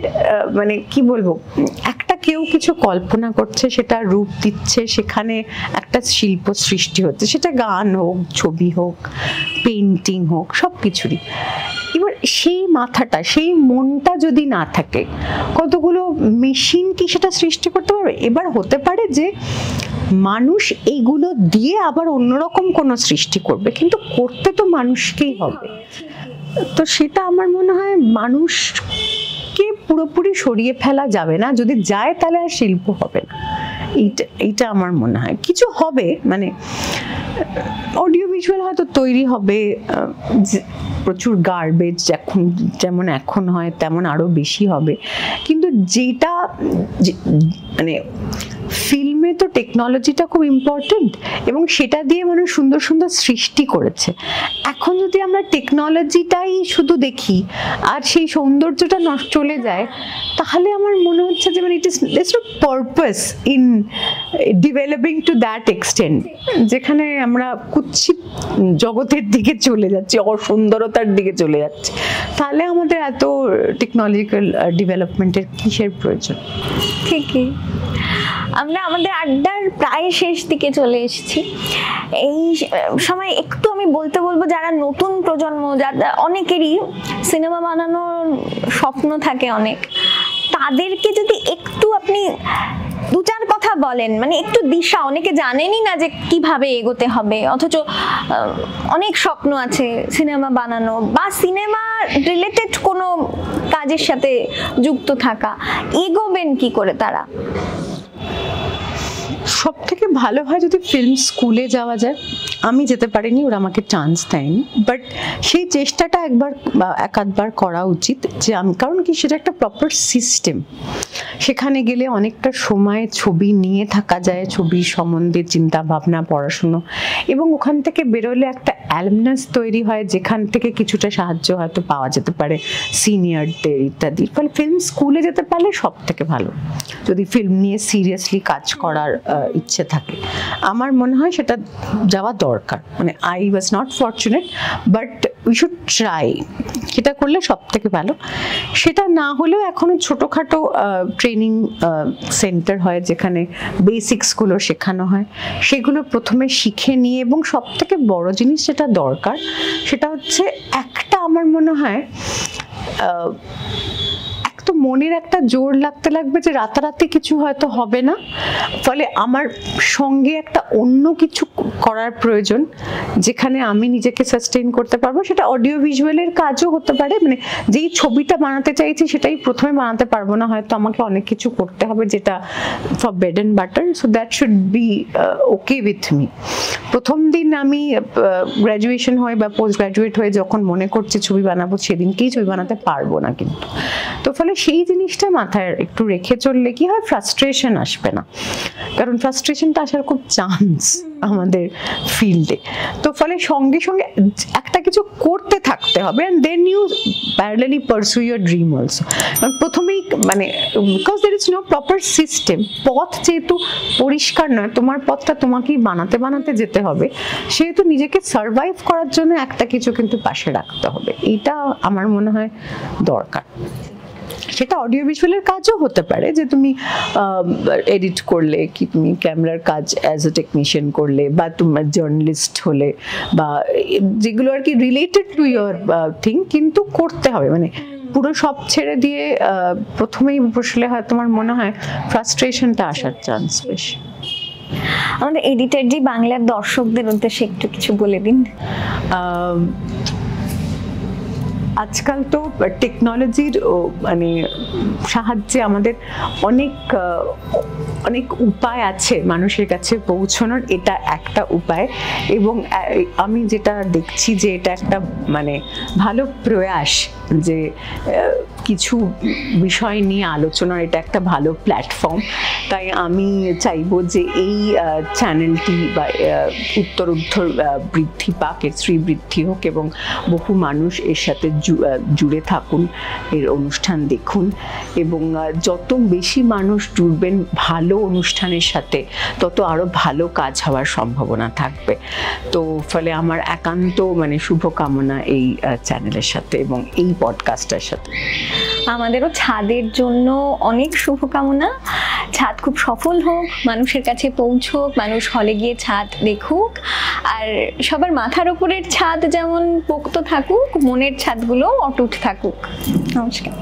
মানে কি বলবো, একটা কেউ কিছু কল্পনা করছে, সেটা রূপ দিচ্ছে, সেখানে একটা শিল্প সৃষ্টি হচ্ছে, সেটা গান হোক, ছবি হোক, পেন্টিং হোক, সব কিছুরই। এবার সেই মাথাটা, সেই মনটা যদি না থাকে, কতগুলো মেশিন কি সেটা সৃষ্টি করতে পারবে? এবার হতে পারে যে মানুষ এইগুলো দিয়ে আবার অন্যরকম কোনো সৃষ্টি করবে, কিন্তু করতে তো মানুষকেই হবে। তো সেটা আমার মনে হয় মানুষকে পুরোপুরি সরিয়ে ফেলা যাবে না, যদি যায় তাহলে আর শিল্প হবে না। এইটা আমার মনে হয় কিছু হবে, মানে অডিও ভিজুয়াল হয়তো তৈরি হবে, প্রচুর গার্বেজ যেমন এখন হয় তেমন আরো বেশি হবে, কিন্তু যেটা মানে ফিল্মে তো টেকনোলজিটা খুব ইম্পর্টেন্ট, এবং সেটা দিয়ে মানুষ সুন্দর সুন্দর সৃষ্টি করেছে। এখন যদি আমরা টেকনোলজিটাই শুধু দেখি আর সেই সৌন্দর্যটা নষ্ট চলে যায়, তাহলে আমার মনে হচ্ছে যে মানে it is no purpose in developing to that extent, যেখানে আমরা কুৎসিত জগতের দিকে চলে যাচ্ছি, অসুন্দরতার দিকে চলে যাচ্ছি। তাহলে আমাদের এত টেকনোলজিক্যাল ডেভেলপমেন্টের কিসের প্রয়োজন? ঠিকই। আমরা আমাদের আড্ডার প্রায় শেষ দিকে চলে এসেছি। এই সময় একটু আমি বলবো যারা নতুন প্রজন্ম, যারা অনেকেরই সিনেমা বানানোর স্বপ্ন থাকে অনেক, তাদেরকে যদি একটু আপনি দু চার কথা বলেন, মানে একটু দিশা, অনেকে জানেনই না যে কিভাবে এগোতে হবে, অথচ অনেক স্বপ্ন আছে সিনেমা বানানো বা সিনেমা রিলেটেড কোনো কাজের সাথে যুক্ত থাকা, এগোবেন কি করে তারা? সব থেকে ভালো হয় যদি ফিল্ম স্কুলে যাওয়া যায়। আমি যেতে পারিনি, ওরা আমাকে চান্স দেয়নি, বাট সেই চেষ্টাটা একাধবার করা উচিত। যে আমি, কারণ কি সেটা একটা প্রপার সিস্টেম, সেখানে গেলে অনেকটা সময় ছবি নিয়ে থাকা যায়, ছবির সম্বন্ধে চিন্তা ভাবনা, পড়াশুনো, এবং ওখান থেকে বেরোলে একটা অ্যালমনাস তৈরি হয়, যেখান থেকে কিছুটা সাহায্য হয়তো পাওয়া যেতে পারে সিনিয়রদের ইত্যাদি। ফলে ফিল্ম স্কুলে যেতে পারলে সব থেকে ভালো, যদি ফিল্ম নিয়ে সিরিয়াসলি কাজ করার ইচ্ছে থাকে। আমার মনে হয় সেটা যাওয়া দরকার। মানে I was not fortunate, but we should try, সেটা করলে সব থেকে ভালো। সেটা না হলেও এখনো ছোটোখাটো ট্রেনিং সেন্টার হয়, যেখানে বেসিক্সগুলো শেখানো হয়, সেগুলো প্রথমে শিখে নিয়ে, এবং সব থেকে বড় জিনিস যেটা দরকার সেটা হচ্ছে একটা, আমার মনে হয় তো মনের একটা জোর লাগবে যে রাতারাতি কিছু হয়তো হবে না, ফলে আমার সঙ্গে একটা অন্য কিছু করার প্রয়োজন, যেখানে আমি নিজেকে সাস্টেইন করতে পারবো। সেটা অডিও ভিজুয়ালের কাজও হতে পারে, মানে যেই ছবিটা বানাতে চাইছি সেটাই প্রথমে বানাতে পারবো না, হয়তো আমাকে অনেক কিছু করতে হবে যেটা for bread and butter. So that should be okay with me. প্রথম দিন আমি গ্র্যাজুয়েশন হয়ে বা পোস্ট গ্র্যাজুয়েট হয়ে যখন মনে করছি ছবি বানাবো, সেদিনকেই ছবি বানাতে পারবো না কিন্তু। তো ফলে সেই জিনিসটা মাথায় একটু রেখে চললে কি হয়, ফ্রাস্ট্রেশন আসবে না, কারণ ফ্রাস্ট্রেশনটা আসার খুব চান্স আমাদের ফিল্ডে। তো ফলে সঙ্গে সঙ্গে একটা কিছু করতে থাকতে হবে, and then you parallelly pursue your dream also. প্রথমেই মানে because there is no proper system, পথ যেহেতু পরিষ্কার নয়, তোমার পথটা তোমাকেই বানাতে বানাতে যেতে হবে, সেহেতু নিজেকে সার্ভাইভ করার জন্য একটা কিছু কিন্তু পাশে রাখতে হবে। এইটা আমার মনে হয় দরকার। সেটা অডিও ভিজুয়ালের কাজও হতে পারে, যে তুমি এডিট করলে, কি তুমি ক্যামেরার কাজ অ্যাজ এ টেকনিশিয়ান করলে, বা তোমার জার্নালিস্ট হলে, বা যেগুলো আর কি রিলেটেড টু ইয়োর থিং, কিন্তু করতে হবে। মানে পুরো সব ছেড়ে দিয়ে প্রথমেই বসলে হয় তোমার মনে হয় ফ্রাস্ট্রেশনটা আসার চান্স বেশি। আমাদের এডিটর জি বাংলার দর্শকদের উদ্দেশ্যে একটু কিছু বলে দিন। আজকাল তো টেকনোলজির মানে সাহায্যে আমাদের অনেক উপায় আছে মানুষের কাছে পৌঁছানোর, এটা একটা উপায়। এবং আমি যেটা দেখছি যে এটা একটা মানে ভালো প্রয়াস, যে কিছু বিষয় নিয়ে আলোচনার এটা একটা ভালো প্ল্যাটফর্ম। তাই আমি চাইবো যে এই চ্যানেলটি বা উত্তরোত্তর বৃদ্ধি পাক, এর শ্রীবৃদ্ধি হোক, এবং বহু মানুষ এর সাথে জুড়ে থাকুন, এর অনুষ্ঠান দেখুন, এবং যত বেশি মানুষ জুড়বেন ভালো অনুষ্ঠানের সাথে, তত আরো ভালো কাজ হওয়ার সম্ভাবনা থাকবে। তো ফলে আমার একান্ত মানে শুভকামনা এই চ্যানেলের সাথে এবং এই পডকাস্টের সাথে। আমাদেরও ছাদের জন্য অনেক শুভকামনা। ছাদ খুব সফল হোক, মানুষের কাছে পৌঁছোক, মানুষ হলে গিয়ে ছাদ দেখুক, আর সবার মাথার উপরের ছাদ যেমন পোক্ত থাকুক, মনের ছাদগুলো অটুট থাকুক। নমস্কার।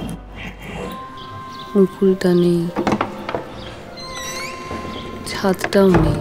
ফুলটা নেই, ছাদটাও নেই।